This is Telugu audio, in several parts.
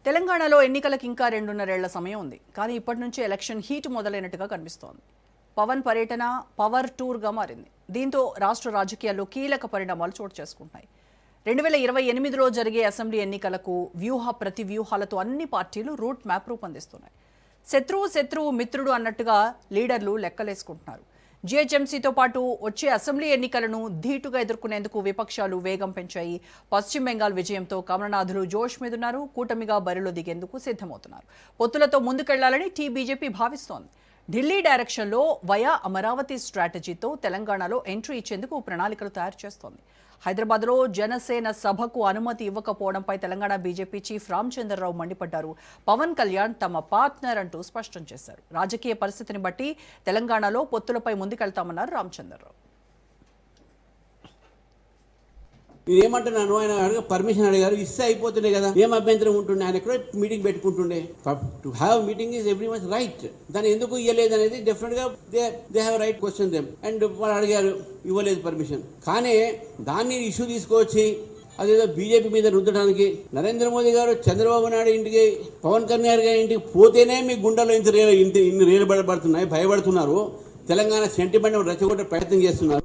తెలంగాణలో ఎన్నికలకు ఇంకా 2.5 సమయం ఉంది. కానీ ఇప్పటి నుంచి ఎలక్షన్ హీట్ మొదలైనట్టుగా కనిపిస్తోంది. పవన్ పర్యటన పవర్ టూర్గా మారింది. దీంతో రాష్ట్ర రాజకీయాల్లో కీలక పరిణామాలు చోటు చేసుకుంటున్నాయి. 2028లో జరిగే అసెంబ్లీ ఎన్నికలకు ప్రతివ్యూహాలతో అన్ని పార్టీలు రూట్ మ్యాప్ రూపొందిస్తున్నాయి. శత్రువు మిత్రుడు అన్నట్టుగా లీడర్లు లెక్కలేసుకుంటున్నారు. జీహెచ్ఎంసీతో పాటు వచ్చే అసెంబ్లీ ఎన్నికలను ధీటుగా ఎదుర్కొనేందుకు విపక్షాలు వేగం పెంచాయి. పశ్చిమ బెంగాల్ విజయంతో కమలనాథులు జోష్ మీదున్నారు. కూటమిగా బరిలో దిగేందుకు సిద్ధమవుతున్నారు. పొత్తులతో ముందుకెళ్లాలని బీజేపీ భావిస్తోంది. ఢిల్లీ డైరెక్షన్లో వయా అమరావతి స్ట్రాటజీతో తెలంగాణలో ఎంట్రీ ఇచ్చేందుకు ప్రణాళికలు తయారు చేస్తోంది. హైదరాబాద్లో జనసేన సభకు అనుమతి ఇవ్వకపోవడంపై తెలంగాణ బీజేపీ చీఫ్ రామచంద్రరావు మండిపడ్డారు. పవన్ కళ్యాణ్ తమ పార్ట్నర్ అంటూ స్పష్టం చేశారు. రాజకీయ పరిస్థితిని బట్టి తెలంగాణలో పొత్తులపై ముందుకెళ్తామన్నారు రామచంద్రరావు. నేనేమంటున్నాను, ఆయన పర్మిషన్ అడిగారు, ఇస్తే అయిపోతుండే కదా, ఏం అభ్యంతరం ఉంటుండే, ఆయన ఎక్కడో మీటింగ్ పెట్టుకుంటుండే. To have meeting is every much right. దాన్ని ఎందుకు ఇవ్వలేదు అనేది డెఫినెట్ గా they have right question them. And వాళ్ళు అడిగారు, ఇవ్వలేదు పర్మిషన్. కానీ దాన్ని ఇష్యూ తీసుకొచ్చి అదేదో బీజేపీ మీద రుద్దడానికి నరేంద్ర మోదీ గారు చంద్రబాబు నాయుడు ఇంటికి, పవన్ కళ్యాణ్ గారి ఇంటికి పోతేనే మీ గుండెలో ఇన్ని రేలు పడుతున్నాయి, భయపడుతున్నారు, తెలంగాణ సెంటిమెంట్ రెచ్చగొట్టే ప్రయత్నం చేస్తున్నారు.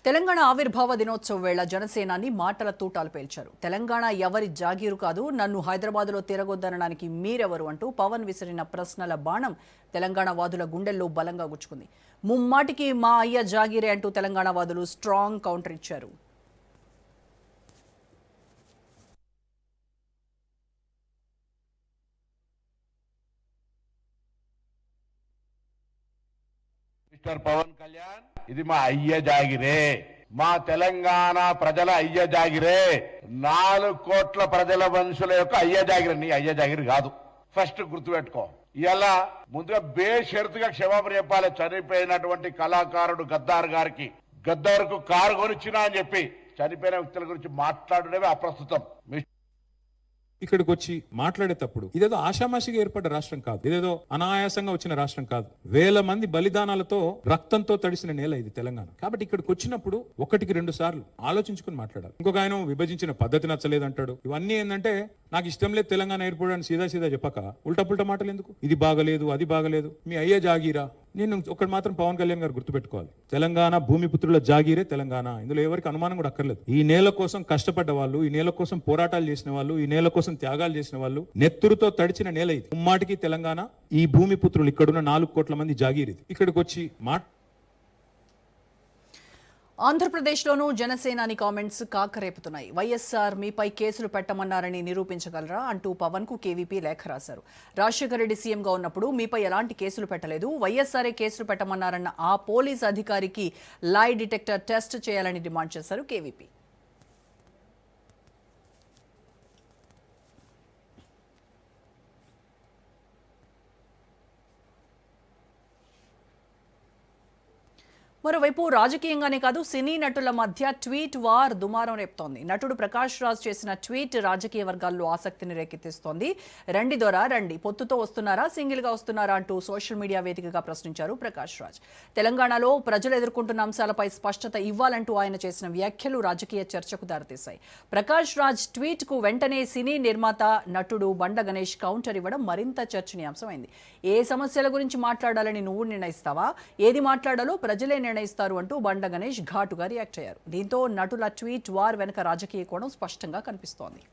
తెలంగాణ ఆవిర్భావ దినోత్సవం వేళ జనసేనాని మాటల తూటాలు పేల్చారు. తెలంగాణ ఎవరి జాగీరు కాదు, నన్ను హైదరాబాద్లో తిరగొద్దనడానికి మీరెవరు అంటూ పవన్ విసిరిన ప్రశ్నల బాణం తెలంగాణ వాదుల గుండెల్లో బలంగా గుచ్చుకుంది. ముమ్మాటికి మా అయ్య జాగీరే అంటూ తెలంగాణ వాదులు స్ట్రాంగ్ కౌంటర్ ఇచ్చారు. మిస్టర్ పవన్ కళ్యాణ్, ఇది మా అయ్య జాగిరే, మా తెలంగాణ ప్రజల అయ్య జాగిరే, 4 కోట్ల ప్రజల మనుషుల యొక్క అయ్య జాగిరే, నీ అయ్య జాగిరి కాదు. ఫస్ట్ గుర్తుపెట్టుకో. ఇలా ముందుగా బేషరతుగా క్షమాపణ చెప్పాలి. చనిపోయినటువంటి కళాకారుడు గద్దార్ గారికి, గద్దార్కు కారు కొనిచ్చినా అని చెప్పి చనిపోయిన వ్యక్తుల గురించి మాట్లాడడమే అప్రస్తుతం. ఇక్కడికి వచ్చి మాట్లాడేటప్పుడు ఇదేదో ఆషామాషిగా ఏర్పడ్డ రాష్ట్రం కాదు, ఇదేదో అనాయాసంగా వచ్చిన రాష్ట్రం కాదు. వేల మంది బలిదానాలతో రక్తంతో తడిసిన నేల ఇది తెలంగాణ. కాబట్టి ఇక్కడికి వచ్చినప్పుడు 1-2 సార్లు ఆలోచించుకుని మాట్లాడాలి. ఇంకొక ఆయన విభజించిన పద్ధతి నచ్చలేదంటాడు. ఇవన్నీ ఏంటంటే నాకు ఇష్టం లేదు తెలంగాణ ఏర్పడని సీదా చెప్పక ఉల్టా మాటలు ఎందుకు? ఇది బాగలేదు, అది బాగలేదు, మీ అయ్యే జాగీరా. నేను ఒకటి మాత్రం పవన్ కళ్యాణ్ గారు గుర్తుపెట్టుకోవాలి, తెలంగాణ భూమిపుత్రుల జాగీరే తెలంగాణ. ఇందులో ఎవరికి అనుమానం కూడా అక్కర్లేదు. ఈ నేల కోసం కష్టపడ్డ వాళ్ళు, ఈ నేల కోసం పోరాటాలు చేసిన వాళ్ళు, ఈ నేల కోసం త్యాగాలు చేసిన వాళ్ళు, నెత్తురుతో తడిచిన నేల ఇది. ముమ్మాటికి తెలంగాణ ఈ భూమిపుత్రులు, ఇక్కడున్న 4 కోట్ల మంది జాగీర్ ఇది. ఇక్కడికి వచ్చి ఆంధ్రప్రదేశ్లోనూ జనసేనాని కామెంట్స్ కాకరేపుతున్నాయి. వైఎస్ఆర్ మీపై కేసులు పెట్టమన్నారని నిరూపించగలరా అంటూ పవన్ కు కేవీపీ లేఖ రాశారు. రాజశేఖర రెడ్డి సీఎంగా ఉన్నప్పుడు మీపై ఎలాంటి కేసులు పెట్టలేదు, వైఎస్ఆర్ఏ కేసులు పెట్టమన్నారన్న ఆ పోలీస్ అధికారికి లై డిటెక్టర్ టెస్ట్ చేయాలని డిమాండ్ చేశారు కేవీపీ. మరోవైపు రాజకీయంగానే కాదు, సినీ నటుల మధ్య ట్వీట్ వార్ దుమారం రేపుతోంది. నటుడు ప్రకాష్ రాజ్ చేసిన ట్వీట్ రాజకీయ వర్గాల్లో ఆసక్తిని రేకెత్తిస్తోంది. రండి దొరా రండి, పొత్తుతో వస్తున్నారా, సింగిల్ గా వస్తున్నారా అంటూ సోషల్ మీడియా వేదికగా ప్రశ్నించారు ప్రకాష్ రాజ్. తెలంగాణలో ప్రజలు ఎదుర్కొంటున్న అంశాలపై స్పష్టత ఇవ్వాలంటూ ఆయన చేసిన వ్యాఖ్యలు రాజకీయ చర్చకు దారితీశాయి. ప్రకాష్ రాజ్ ట్వీట్ కు వెంటనే సినీ నిర్మాత నటుడు బండ గణేష్ కౌంటర్ ఇవ్వడం మరింత చర్చనీయాంశమైంది. ఏ సమస్యల గురించి మాట్లాడాలని నువ్వు నిర్ణయిస్తావా, ఏది మాట్లాడాలో ప్రజలే నిర్ణయిస్తారు అంటూ బండ గణేష్ ఘాటుగా రియాక్ట్ అయ్యారు. దీంతో నటుల ట్వీట్ వార్ వెనుక రాజకీయ కోణం స్పష్టంగా కనిపిస్తోంది.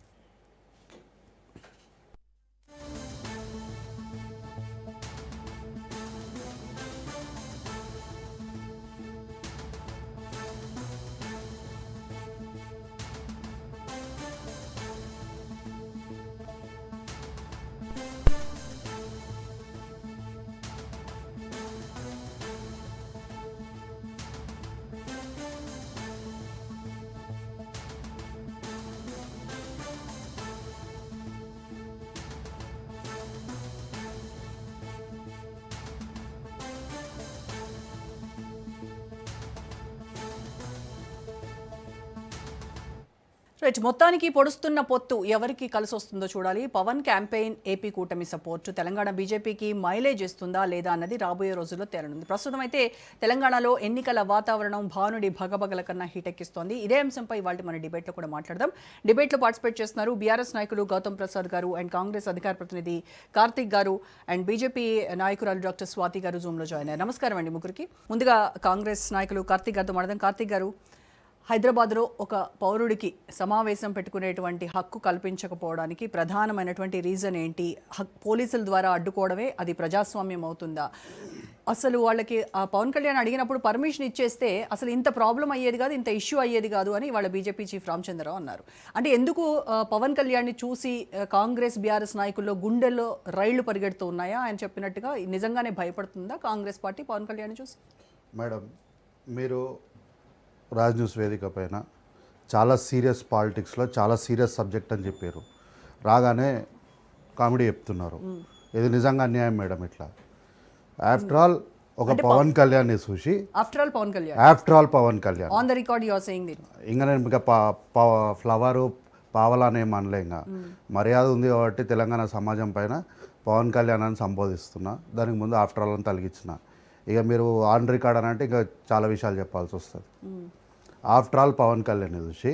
రైట్, మొత్తానికి పొడుస్తున్న పొత్తు ఎవరికి కలిసి వస్తుందో చూడాలి. పవన్ క్యాంపెయిన్ ఏపీ కూటమి సపోర్టు తెలంగాణ బీజేపీకి మైలేజ్ ఇస్తుందా లేదా అన్నది రాబోయే రోజుల్లో తేలనుంది. ప్రస్తుతం అయితే తెలంగాణలో ఎన్నికల వాతావరణం భానుడి భగభగల కన్నా హీటెక్కిస్తోంది. ఇదే అంశంపై ఇవాళ మన డిబేట్లో కూడా మాట్లాడదాం. డిబేట్లో పార్టిసిపేట్ చేస్తున్నారు బీఆర్ఎస్ నాయకులు గౌతమ్ ప్రసాద్ గారు అండ్ కాంగ్రెస్ అధికార ప్రతినిధి కార్తిక్ గారు అండ్ బీజేపీ నాయకురాలు డాక్టర్ స్వాతి గారు జూమ్లో జాయిన్ అయ్యారు. నమస్కారం అండి ముగ్గురికి. ముందుగా కాంగ్రెస్ నాయకులు కార్తిక్ గారితో మాట్లాడదాం. కార్తిక్ గారు, హైదరాబాద్లో ఒక పౌరుడికి సమావేశం పెట్టుకునేటువంటి హక్కు కల్పించకపోవడానికి ప్రధానమైనటువంటి రీజన్ ఏంటి? పోలీసుల ద్వారా అడ్డుకోవడమే అది ప్రజాస్వామ్యం అవుతుందా? అసలు వాళ్ళకి ఆ పవన్ కళ్యాణ్ అడిగినప్పుడు పర్మిషన్ ఇచ్చేస్తే అసలు ఇంత ప్రాబ్లం అయ్యేది కాదు, ఇంత ఇష్యూ అయ్యేది కాదు అని వాళ్ళ బీజేపీ చీఫ్ రామచంద్రరావు అన్నారు. అంటే ఎందుకు పవన్ కళ్యాణ్ని చూసి కాంగ్రెస్ బీఆర్ఎస్ నాయకుల్లో గుండెల్లో రైళ్లు పరిగెడుతూ ఉన్నాయా? ఆయన చెప్పినట్టుగా నిజంగానే భయపడుతుందా కాంగ్రెస్ పార్టీ పవన్ కళ్యాణ్ చూసి? మేడం, మీరు రాజ్ న్యూస్ వేదిక పైన చాలా సీరియస్ పాలిటిక్స్లో చాలా సీరియస్ సబ్జెక్ట్ అని చెప్పారు. రాగానే కామెడీ చెప్తున్నారు. ఇది నిజంగా అన్యాయం మేడం. ఇట్లా ఆఫ్టర్ ఆల్ ఒక పవన్ కళ్యాణ్ చూసి after all Pawan Kalyan on the record you are saying that. ఇంకా నేను ఇంకా ఫ్లవరు పావలానేం అనలే. ఇంకా మర్యాద ఉంది కాబట్టి తెలంగాణ సమాజం పైన పవన్ కళ్యాణ్ అని సంబోధిస్తున్నా. దానికి ముందు ఆఫ్టర్ ఆల్ అని తలిగించిన. ఇక మీరు ఆన్ రికార్డ్ అని అంటే ఇంకా చాలా విషయాలు చెప్పాల్సి వస్తుంది. ఆఫ్టర్ ఆల్ పవన్ కళ్యాణ్ చూసి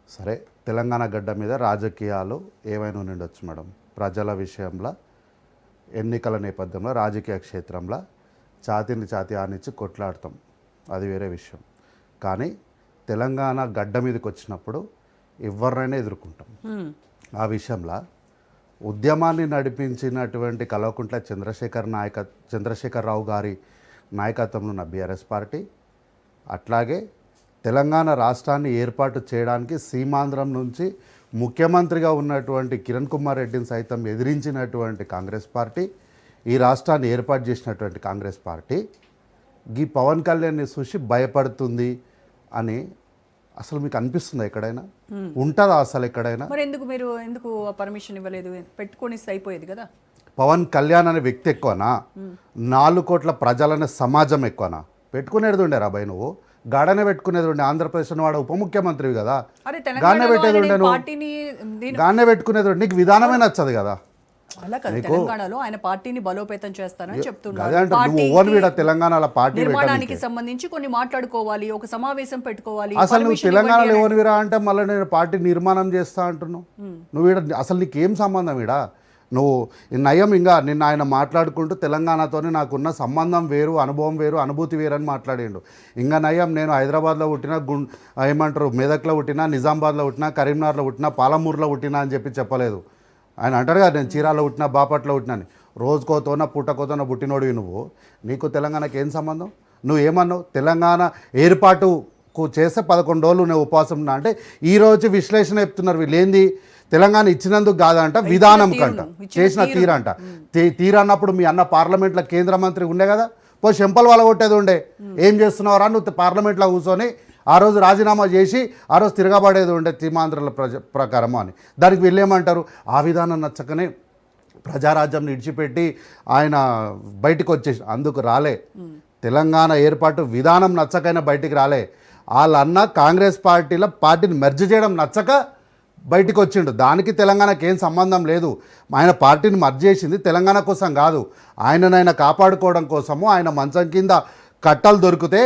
సరే తెలంగాణ గడ్డ మీద రాజకీయాలు ఏమైనా ఉండొచ్చు మేడం. ప్రజల విషయంలో ఎన్నికల నేపథ్యంలో రాజకీయ క్షేత్రంలో ఛాతీని ఛాతీ ఆనిచ్చి కొట్లాడతాం, అది వేరే విషయం. కానీ తెలంగాణ గడ్డ మీదకి వచ్చినప్పుడు ఎవరినైనా ఎదుర్కొంటాం. ఆ విషయంలో ఉద్యమాన్ని నడిపించినటువంటి కల్వకుంట్ల చంద్రశేఖరరావు గారి నాయకత్వంలో ఉన్న బీఆర్ఎస్ పార్టీ, అట్లాగే తెలంగాణ రాష్ట్రాన్ని ఏర్పాటు చేయడానికి సీమాంధ్రం నుంచి ముఖ్యమంత్రిగా ఉన్నటువంటి కిరణ్ కుమార్ రెడ్డిని సైతం ఎదిరించినటువంటి కాంగ్రెస్ పార్టీ, ఈ రాష్ట్రాన్ని ఏర్పాటు చేసినటువంటి కాంగ్రెస్ పార్టీ ఈ పవన్ కళ్యాణ్ని చూసి భయపడుతుంది అని అసలు మీకు అనిపిస్తుందా? ఎక్కడైనా ఉంటుందా అసలు ఎక్కడైనా? మరి ఎందుకు పర్మిషన్ ఇవ్వలేదు? పెట్టుకొని అయిపోయేది కదా. పవన్ కళ్యాణ్ అనే వ్యక్తి ఎక్కువనా? 4 కోట్ల ప్రజలనే సమాజం ఎక్కువనా? పెట్టుకునేది ఉండే రాబాయ్, నువ్వు గాడనే పెట్టుకునేది ఉండే. ఆంధ్రప్రదేశ్ వాడు ఉప ముఖ్యమంత్రివి కదా, గానే పెట్టేది ఉండే. నువ్వు గానే పెట్టుకునేది ఉండే. నీకు విధానమే నచ్చదు కదా. తెలంగాణలో ఆయన పార్టీని బలోపేతం చేస్తానని చెప్తున్నారు. తెలంగాణలో పార్టీ నిర్మాణానికి సంబంధించి కొన్ని మాట్లాడుకోవాలి, ఒక సమావేశం పెట్టుకోవాలి. అసలు నువ్వు తెలంగాణలో ఎవరివిరా అంటే మళ్ళీ నేను పార్టీ నిర్మాణం చేస్తా అంటున్నావు. నువ్వు అసలు నీకేం సంబంధం ఈడ? నువ్వు నయం ఇంకా నిన్న ఆయన మాట్లాడుకుంటూ తెలంగాణతోనే నాకున్న సంబంధం వేరు, అనుభవం వేరు, అనుభూతి వేరు అని మాట్లాడిండు. ఇంకా నయం నేను హైదరాబాద్లో పుట్టినా, ఏమంటారు మెదక్లో పుట్టినా, నిజామాబాద్లో పుట్టినా, కరీంనగర్లో పుట్టినా, పాలమూరులో పుట్టినా అని చెప్పలేదు. ఆయన అంటారు కదా నేను చీరాల్లో పుట్టినా, బాపట్లో పుట్టినా అని. రోజుకోతోన పుట్టకోతోన పుట్టినోడివి నువ్వు. నీకు తెలంగాణకి ఏం సంబంధం? నువ్వు ఏమన్నావు? తెలంగాణ ఏర్పాటుకు చేస్తే 11 రోజులు నేను ఉపవాసం ఉన్నా అంటే ఈరోజు విశ్లేషణ చెప్తున్నారు వీళ్ళు. ఏంది తెలంగాణ ఇచ్చినందుకు కాదంట, విధానం కంట, చేసిన తీరంట. తీరన్నప్పుడు మీ అన్న పార్లమెంట్లో కేంద్ర మంత్రి ఉండే కదా, చెంపలు వాళ్ళ కొట్టేది ఉండే. ఏం చేస్తున్నావురా నువ్వు పార్లమెంట్లో కూర్చొని? ఆ రోజు రాజీనామా చేసి ఆ రోజు తిరగబడేది ఉండే సీమాంధ్రుల ప్రకారము అని. దానికి వీళ్ళేమంటారు? ఆ విధానం నచ్చకనే ప్రజారాజ్యం విడిచిపెట్టి ఆయన బయటకు వచ్చేసి అందుకు రాలే. తెలంగాణ ఏర్పాటు విధానం నచ్చకైనా బయటికి రాలే. వాళ్ళన్న కాంగ్రెస్ పార్టీని మెర్జ్ చేయడం నచ్చక బయటికి వచ్చిండు. దానికి తెలంగాణకి ఏం సంబంధం లేదు. ఆయన పార్టీని మర్జ్ చేసింది తెలంగాణ కోసం కాదు, ఆయననైనా కాపాడుకోవడం కోసము. ఆయన మంచం కింద కట్టలు దొరికితే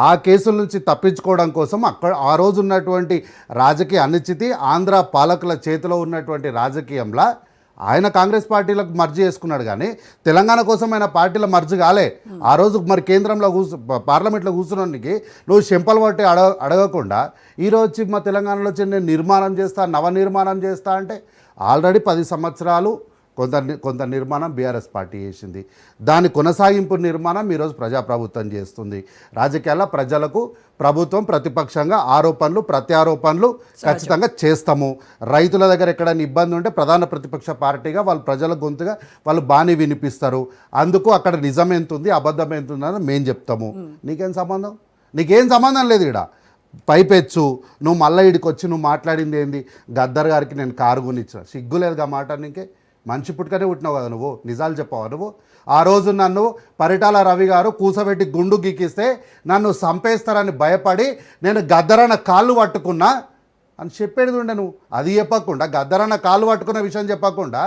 ఆ కేసుల నుంచి తప్పించుకోవడం కోసం అక్కడ ఆ రోజు ఉన్నటువంటి రాజకీయ అనిశ్చితి, ఆంధ్ర పాలకుల చేతిలో ఉన్నటువంటి రాజకీయంలో ఆయన కాంగ్రెస్ పార్టీలకు మర్జీ చేసుకున్నాడు. కానీ తెలంగాణ కోసం ఆయన పార్టీలో మర్జీ కాలే. ఆ రోజు మరి కేంద్రంలో పార్లమెంట్లో కూర్చున్నానికి నువ్వు చెంపలు పట్టి అడగకుండా ఈరోజు మా తెలంగాణలో వచ్చి నేను నిర్మాణం చేస్తా, నవనిర్మాణం చేస్తా అంటే ఆల్రెడీ 10 సంవత్సరాలు కొంత నిర్మాణం బీఆర్ఎస్ పార్టీ చేసింది. దాని కొనసాగింపు నిర్మాణం ఈరోజు ప్రజాప్రభుత్వం చేస్తుంది. రాజకీయాల్లో ప్రజలకు ప్రభుత్వం ప్రతిపక్షంగా ఆరోపణలు ప్రత్యారోపణలు ఖచ్చితంగా చేస్తాము. రైతుల దగ్గర ఎక్కడైనా ఇబ్బంది ఉంటే ప్రధాన ప్రతిపక్ష పార్టీగా వాళ్ళు ప్రజల గొంతుగా వాళ్ళు బాని వినిపిస్తారు. అందుకు అక్కడ నిజం ఎంత ఉంది, అబద్ధం ఎంత ఉందని మేము చెప్తాము. నీకేం సంబంధం? నీకేం సంబంధం లేదు. ఇక్కడ పైపెచ్చు నువ్వు మళ్ళీ ఇడికి వచ్చి నువ్వు మాట్లాడింది ఏంది? గద్దర్ గారికి నేను కారు కొనిచ్చిన, సిగ్గులేదుగా మాట. నీకే మంచి పుట్టుకనే పుట్టినావు కదా నువ్వు. నిజాలు చెప్పావా నువ్వు? ఆ రోజు నన్ను పరిటాల రవి గారు కూసబెట్టి గుండు గీకిస్తే నన్ను చంపేస్తారని భయపడి నేను గద్దరన్న కాళ్ళు పట్టుకున్నా. అని చెప్పేది ఉండే నువ్వు. అది చెప్పకుండా గద్దరన్న కాలు పట్టుకున్న విషయం చెప్పకుండా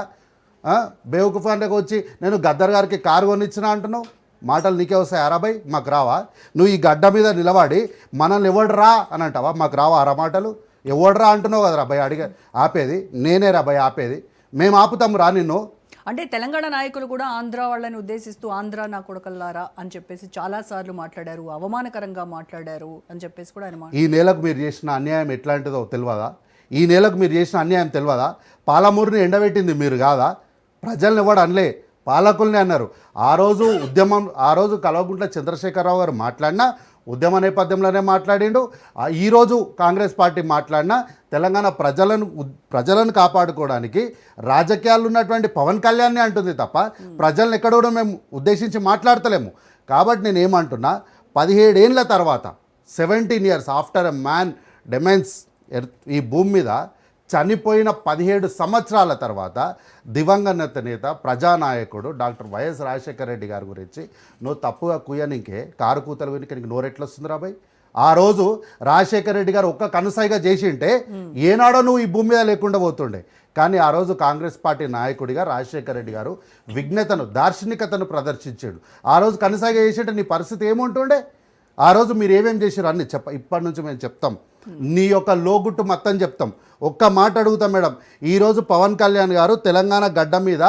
బేవకుఫాన్లకు వచ్చి నేను గద్దర్ గారికి కారు కొనిచ్చిన అంటున్నావు. మాటలు నీకే వస్తాయి అరాబాయ్, మాకు రావా? నువ్వు ఈ గడ్డ మీద నిలబడి మనల్ని ఎవడరా అని అంటావా? మాకు రావా అరా మాటలు? ఎవడరా అంటున్నావు కదా రాబాయ్, అడిగా ఆపేది నేనే రాబాయ్ ఆపేది, మేము ఆపుతాము రా నిన్ను. అంటే తెలంగాణ నాయకులు కూడా ఆంధ్ర వాళ్ళని ఉద్దేశిస్తూ ఆంధ్ర నా కొడకల్లారా అని చెప్పేసి చాలాసార్లు మాట్లాడారు, అవమానకరంగా మాట్లాడారు అని చెప్పేసి కూడా ఆయన ఈ నెలకు మీరు చేసిన అన్యాయం ఎట్లాంటిదో తెలియదా? ఈ నెలకు మీరు చేసిన అన్యాయం తెలియదా? పాలమూరుని ఎండబెట్టింది మీరు కాదా? ప్రజల్ని ఎవడు అనలే, పాలకుల్ని అన్నారు. ఆ రోజు కల్వకుంట్ల చంద్రశేఖరరావు గారు మాట్లాడినా ఉద్యమ నేపథ్యంలోనే మాట్లాడిండు. ఈరోజు కాంగ్రెస్ పార్టీ మాట్లాడినా తెలంగాణ ప్రజలను కాపాడుకోవడానికి రాజకీయాలు ఉన్నటువంటి పవన్ కళ్యాణ్ని అంటుంది తప్ప ప్రజలను ఎక్కడ కూడా మేము ఉద్దేశించి మాట్లాడతలేము. కాబట్టి నేను ఏమంటున్నా, 17 ఏళ్ళ తర్వాత 17 years after a man demons ఈ భూమి మీద చనిపోయిన 17 సంవత్సరాల తర్వాత దివంగత నేత ప్రజానాయకుడు డాక్టర్ వైఎస్ రాజశేఖర రెడ్డి గారి గురించి నువ్వు తప్పుగా కుయ్యనికే కారు కూతలు వినికి నీకు నోరెట్లొస్తుంది రాబాయ్? ఆ రోజు రాజశేఖర రెడ్డి గారు ఒక్క కనుసైగా చేసి ఉంటే ఏనాడో నువ్వు ఈ భూమి మీద లేకుండా పోతుండే. కానీ ఆ రోజు కాంగ్రెస్ పార్టీ నాయకుడిగా రాజశేఖర రెడ్డి గారు విఘ్నతను, దార్శనికతను ప్రదర్శించాడు. ఆ రోజు కనుసైగా చేసింటే నీ పరిస్థితి ఏముంటుండే? ఆ రోజు మీరు ఏమేం చేశారు అన్ని ఇప్పటి నుంచి మేము చెప్తాం, నీ యొక్క లోగుట్టు మొత్తం చెప్తాం. ఒక్క మాట అడుగుతాం మేడం, ఈరోజు పవన్ కళ్యాణ్ గారు తెలంగాణ గడ్డ మీద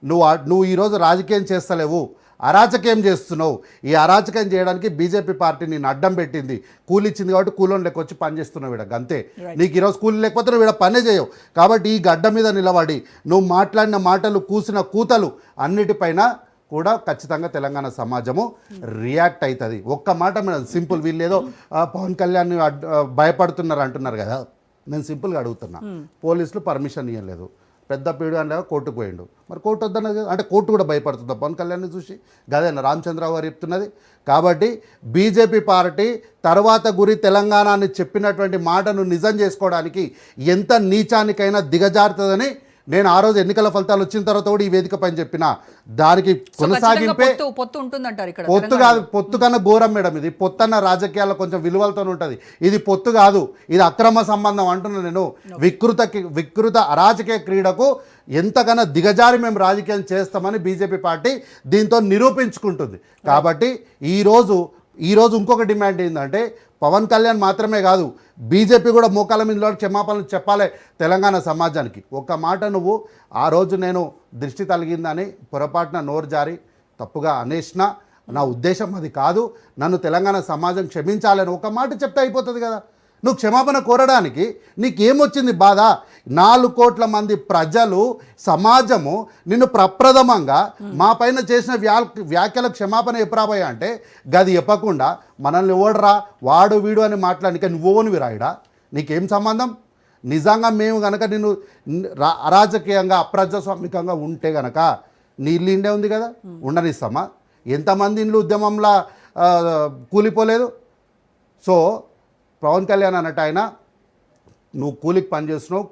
నువ్వు ఈరోజు రాజకీయం చేస్తలేవు, అరాచకం చేస్తున్నావు. ఈ అరాచకం చేయడానికి బీజేపీ పార్టీ నేను అడ్డం పెట్టింది, కూలిచ్చింది కాబట్టి కూలోని లెక్క వచ్చి పని చేస్తున్నావు వీడ అంతే. నీకు ఈరోజు కూలి లేకపోతే నువ్వు వీడ పనే చేయవు. కాబట్టి ఈ గడ్డ మీద నిలబడి నువ్వు మాట్లాడిన మాటలు, కూసిన కూతలు అన్నిటిపైన కూడా ఖచ్చితంగా తెలంగాణ సమాజము రియాక్ట్ అవుతుంది. ఒక్క మాట మేడం సింపుల్, వీళ్ళు ఏదో పవన్ కళ్యాణ్ భయపడుతున్నారు అంటున్నారు కదా, నేను సింపుల్గా అడుగుతున్నా. పోలీసులు పర్మిషన్ ఇవ్వలేదు, పెద్ద పీడు అంటే కోర్టుకు పోయిండు, మరి కోర్టు వద్దన్నది అంటే కోర్టు కూడా భయపడుతుందా పవన్ కళ్యాణ్ని చూసి? గదేనా రామచంద్రరావు గారు చెప్తున్నది. కాబట్టి బీజేపీ పార్టీ తర్వాత గురి తెలంగాణ అని చెప్పినటువంటి మాటను నిజం చేసుకోవడానికి ఎంత నీచానికైనా దిగజారుతుందని నేను ఆ రోజు ఎన్నికల ఫలితాలు వచ్చిన తర్వాత కూడా ఈ వేదిక పైన చెప్పిన దానికి కొనసాగింపే. పొత్తు కాదు, పొత్తు కన్నా ఘోరం మేడం ఇది. పొత్తన్న రాజకీయాల్లో కొంచెం విలువలతో ఉంటుంది, ఇది పొత్తు కాదు, ఇది అక్రమ సంబంధం అంటున్నా నేను. వికృత అరాజకీయ క్రీడకు ఎంతకన్నా దిగజారి మేము రాజకీయం చేస్తామని బీజేపీ పార్టీ దీంతో నిరూపించుకుంటుంది. కాబట్టి ఈరోజు ఇంకొక డిమాండ్ ఏంటంటే పవన్ కళ్యాణ్ మాత్రమే కాదు, బీజేపీ కూడా మోకాల మీద క్షమాపణలు చెప్పాలి తెలంగాణ సమాజానికి. ఒక్క మాట, నువ్వు ఆ రోజు నేను దృష్టి తగిలిందని పొరపాటున నోరు జారి తప్పుగా అనేసినా నా ఉద్దేశం అది కాదు, నన్ను తెలంగాణ సమాజం క్షమించాలని ఒక మాట చెప్తే అయిపోతుంది కదా. నువ్వు క్షమాపణ కోరడానికి నీకేమొచ్చింది బాధ? 4 కోట్ల మంది ప్రజలు, సమాజము నిన్ను ప్రప్రథమంగా మా పైన చేసిన వ్యాఖ్యల క్షమాపణ ఎప్పురాబోయా అంటే గది చెప్పకుండా మనల్ని ఓడరా వాడు వీడు అని మాట్లాడి నువ్వుని విరాయిడా? నీకేం సంబంధం? నిజంగా మేము కనుక నిన్ను అరాజకీయంగా అప్రజాస్వామికంగా ఉంటే గనక నీ ఇల్లు ఇండే ఉంది కదా, ఉండనిస్తామా? ఎంతమంది ఇల్లు ఉద్యమంలో కూలిపోలేదు? సో పవన్ కళ్యాణ్ అన్నట్టు ఆయన నువ్వు కూలికి పని చేస్తున్నావు,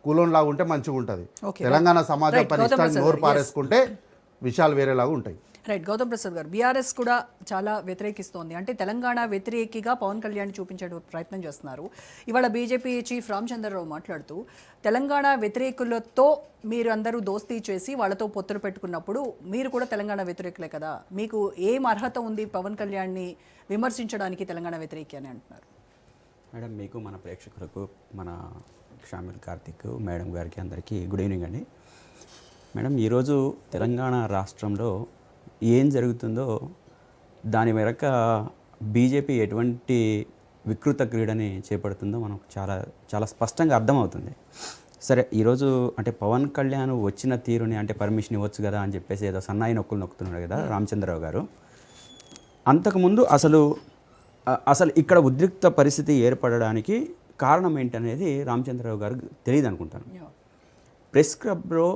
కూలోన్లాగా ఉంటే మంచిగా ఉంటుంది. తెలంగాణ సమాజం పని నోరు పారేసుకుంటే విషయాలు వేరేలాగా ఉంటాయి. రైట్, గౌతమ్ ప్రసాద్ గారు, బీఆర్ఎస్ కూడా చాలా వ్యతిరేకిస్తోంది. అంటే తెలంగాణ వ్యతిరేకిగా పవన్ కళ్యాణ్ చూపించే ప్రయత్నం చేస్తున్నారు. ఇవాళ బీజేపీ చీఫ్ రామచంద్రరావు మాట్లాడుతూ తెలంగాణ వ్యతిరేకులతో మీరు అందరూ దోస్తీ చేసి వాళ్ళతో పొత్తులు పెట్టుకున్నప్పుడు మీరు కూడా తెలంగాణ వ్యతిరేకులే కదా, మీకు ఏం అర్హత ఉంది పవన్ కళ్యాణ్ని విమర్శించడానికి తెలంగాణ వ్యతిరేకి అని అంటున్నారు. మేడం, మీకు మన ప్రేక్షకులకు, మన షామిల్ కార్తిక్ మేడం గారికి అందరికీ గుడ్ ఈవినింగ్ అండి. మేడం, ఈరోజు తెలంగాణ రాష్ట్రంలో ఏం జరుగుతుందో దాని మేరక బీజేపీ ఎటువంటి వికృత క్రీడని చేపడుతుందో మనకు చాలా చాలా స్పష్టంగా అర్థమవుతుంది. సరే, ఈరోజు అంటే పవన్ కళ్యాణ్ వచ్చిన తీరుని అంటే పర్మిషన్ ఇవ్వచ్చు కదా అని చెప్పేసి ఏదో సన్నాయి నొక్కులు నొక్కుతున్నాడు కదా రామచంద్రరావు గారు. అంతకుముందు అసలు ఇక్కడ ఉద్రిక్త పరిస్థితి ఏర్పడడానికి కారణం ఏంటనేది రామచంద్రరావు గారు తెలియదు అనుకుంటాను. ప్రెస్ క్లబ్లో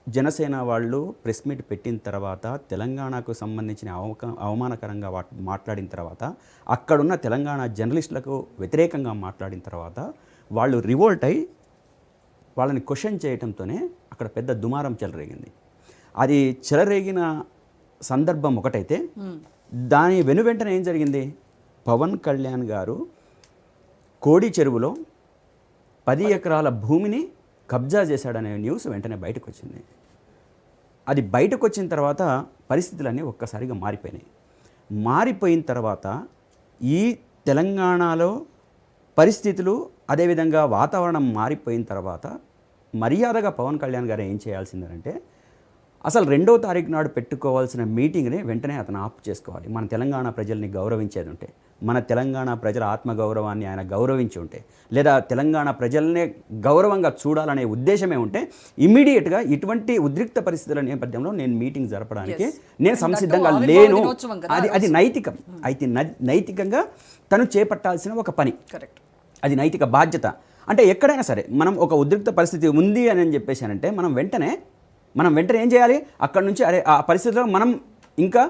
జనసేన వాళ్ళు ప్రెస్ మీట్ పెట్టిన తర్వాత తెలంగాణకు సంబంధించిన అవమానకరంగా మాట్లాడిన తర్వాత, అక్కడున్న తెలంగాణ జర్నలిస్టులకు వ్యతిరేకంగా మాట్లాడిన తర్వాత వాళ్ళు రివోల్ట్ అయి వాళ్ళని క్వశ్చన్ చేయడంతోనే అక్కడ పెద్ద దుమారం చెలరేగింది. అది చెలరేగిన సందర్భం ఒకటైతే, దాని వెనువెంటనే ఏం జరిగింది? పవన్ కళ్యాణ్ గారు కోడి చెరువులో 10 ఎకరాల భూమిని కబ్జా చేశాడనే న్యూస్ వెంటనే బయటకు వచ్చింది. అది బయటకు వచ్చిన తర్వాత పరిస్థితులన్నీ ఒక్కసారిగా మారిపోయినాయి. మారిపోయిన తర్వాత ఈ తెలంగాణలో పరిస్థితులు అదేవిధంగా వాతావరణం మారిపోయిన తర్వాత మర్యాదగా పవన్ కళ్యాణ్ గారు ఏం చేయాల్సిందంటే అసలు 2వ తారీఖు నాడు పెట్టుకోవాల్సిన మీటింగ్ని వెంటనే అతను ఆప్ చేసుకోవాలి. మన తెలంగాణ ప్రజల్ని గౌరవించేది ఉంటే, మన తెలంగాణ ప్రజల ఆత్మగౌరవాన్ని ఆయన గౌరవించి ఉంటే, లేదా తెలంగాణ ప్రజల్నే గౌరవంగా చూడాలనే ఉద్దేశమే ఉంటే ఇమ్మీడియట్గా ఇటువంటి ఉద్రిక్త పరిస్థితుల నేపథ్యంలో నేను మీటింగ్ జరపడానికి నేను సంసిద్ధంగా లేను. అది నైతికం. అయితే నైతికంగా తను చేపట్టాల్సిన ఒక పని, కరెక్ట్, అది నైతిక బాధ్యత. అంటే ఎక్కడైనా సరే మనం ఒక ఉద్రిక్త పరిస్థితి ఉంది అని చెప్పేసానంటే మనం వెంటనే ఏం చేయాలి, అక్కడి నుంచి అరే ఆ పరిస్థితిలో మనం ఇంకా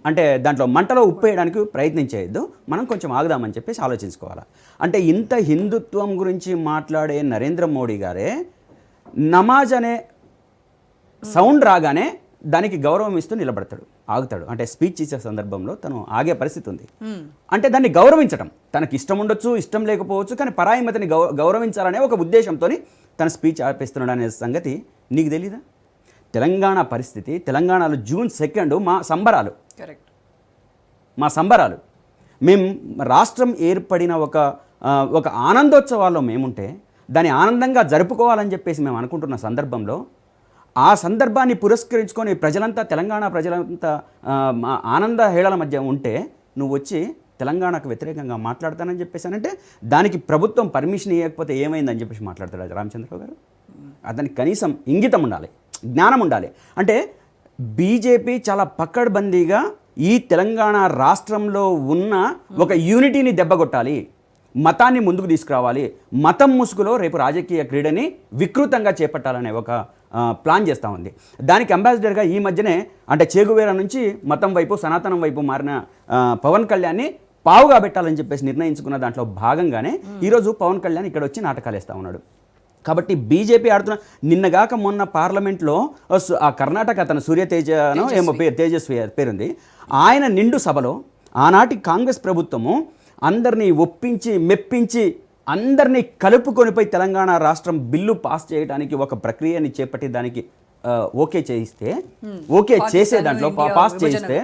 అంటే దాంట్లో మంటలో ఉప్పేయడానికి ప్రయత్నం చేయొద్దు, మనం కొంచెం ఆగుదామని చెప్పేసి ఆలోచించుకోవాలి. అంటే ఇంత హిందుత్వం గురించి మాట్లాడే నరేంద్ర మోడీ గారే నమాజ్ అనే సౌండ్ రాగానే దానికి గౌరవం ఇస్తూ నిలబడతాడు, ఆగుతాడు. అంటే స్పీచ్ ఇచ్చే సందర్భంలో తను ఆగే పరిస్థితి ఉంది. అంటే దాన్ని గౌరవించడం, తనకి ఇష్టం ఉండొచ్చు, ఇష్టం లేకపోవచ్చు, కానీ పరాయిమతిని గౌరవించాలనే ఒక ఉద్దేశంతో తన స్పీచ్ ఆపేస్తున్నాడు అనే సంగతి నీకు తెలీదా? తెలంగాణ పరిస్థితి, తెలంగాణలో June 2 మా సంబరాలు, కరెక్ట్, మా సంబరాలు. మేము రాష్ట్రం ఏర్పడిన ఒక ఆనందోత్సవాల్లో మేముంటే దాన్ని ఆనందంగా జరుపుకోవాలని చెప్పేసి మేము అనుకుంటున్న సందర్భంలో ఆ సందర్భాన్ని పురస్కరించుకొని ప్రజలంతా, తెలంగాణ ప్రజలంతా ఆనంద హేళల మధ్య ఉంటే నువ్వు వచ్చి తెలంగాణకు వ్యతిరేకంగా మాట్లాడతానని చెప్పేసానంటే దానికి ప్రభుత్వం పర్మిషన్ ఇవ్వకపోతే ఏమైందని చెప్పేసి మాట్లాడతాడు రామచంద్రరావు గారు. అతనికి కనీసం ఇంగితం ఉండాలి, జ్ఞానం ఉండాలి. అంటే బీజేపీ చాలా పక్కడ్బందీగా ఈ తెలంగాణ రాష్ట్రంలో ఉన్న ఒక యూనిటీని దెబ్బగొట్టాలి, మతాన్ని ముందుకు తీసుకురావాలి, మతం ముసుగులో రేపు రాజకీయ క్రీడని వికృతంగా చేపట్టాలనే ఒక ప్లాన్ చేస్తూ ఉంది. దానికి అంబాసిడర్గా ఈ మధ్యనే అంటే చేగువేరా నుంచి మతం వైపు, సనాతనం వైపు మారిన పవన్ కళ్యాణ్ని పావుగా పెట్టాలని చెప్పేసి నిర్ణయించుకున్న దాంట్లో భాగంగానే ఈరోజు పవన్ కళ్యాణ్ ఇక్కడ వచ్చి నాటకాలు వేస్తూ ఉన్నాడు. కాబట్టి బీజేపీ ఆడుతున్న నిన్నగాక మొన్న పార్లమెంట్లో ఆ కర్ణాటక అతను సూర్యతేజనో ఏమో తేజస్వి పేరుంది, ఆయన నిండు సభలో ఆనాటి కాంగ్రెస్ ప్రభుత్వము అందరినీ ఒప్పించి మెప్పించి అందరినీ కలుపుకొనిపోయి తెలంగాణ రాష్ట్రం బిల్లు పాస్ చేయడానికి ఒక ప్రక్రియని చేపట్టి దానికి ఓకే చేసే దాంట్లో పాస్ చేయిస్తే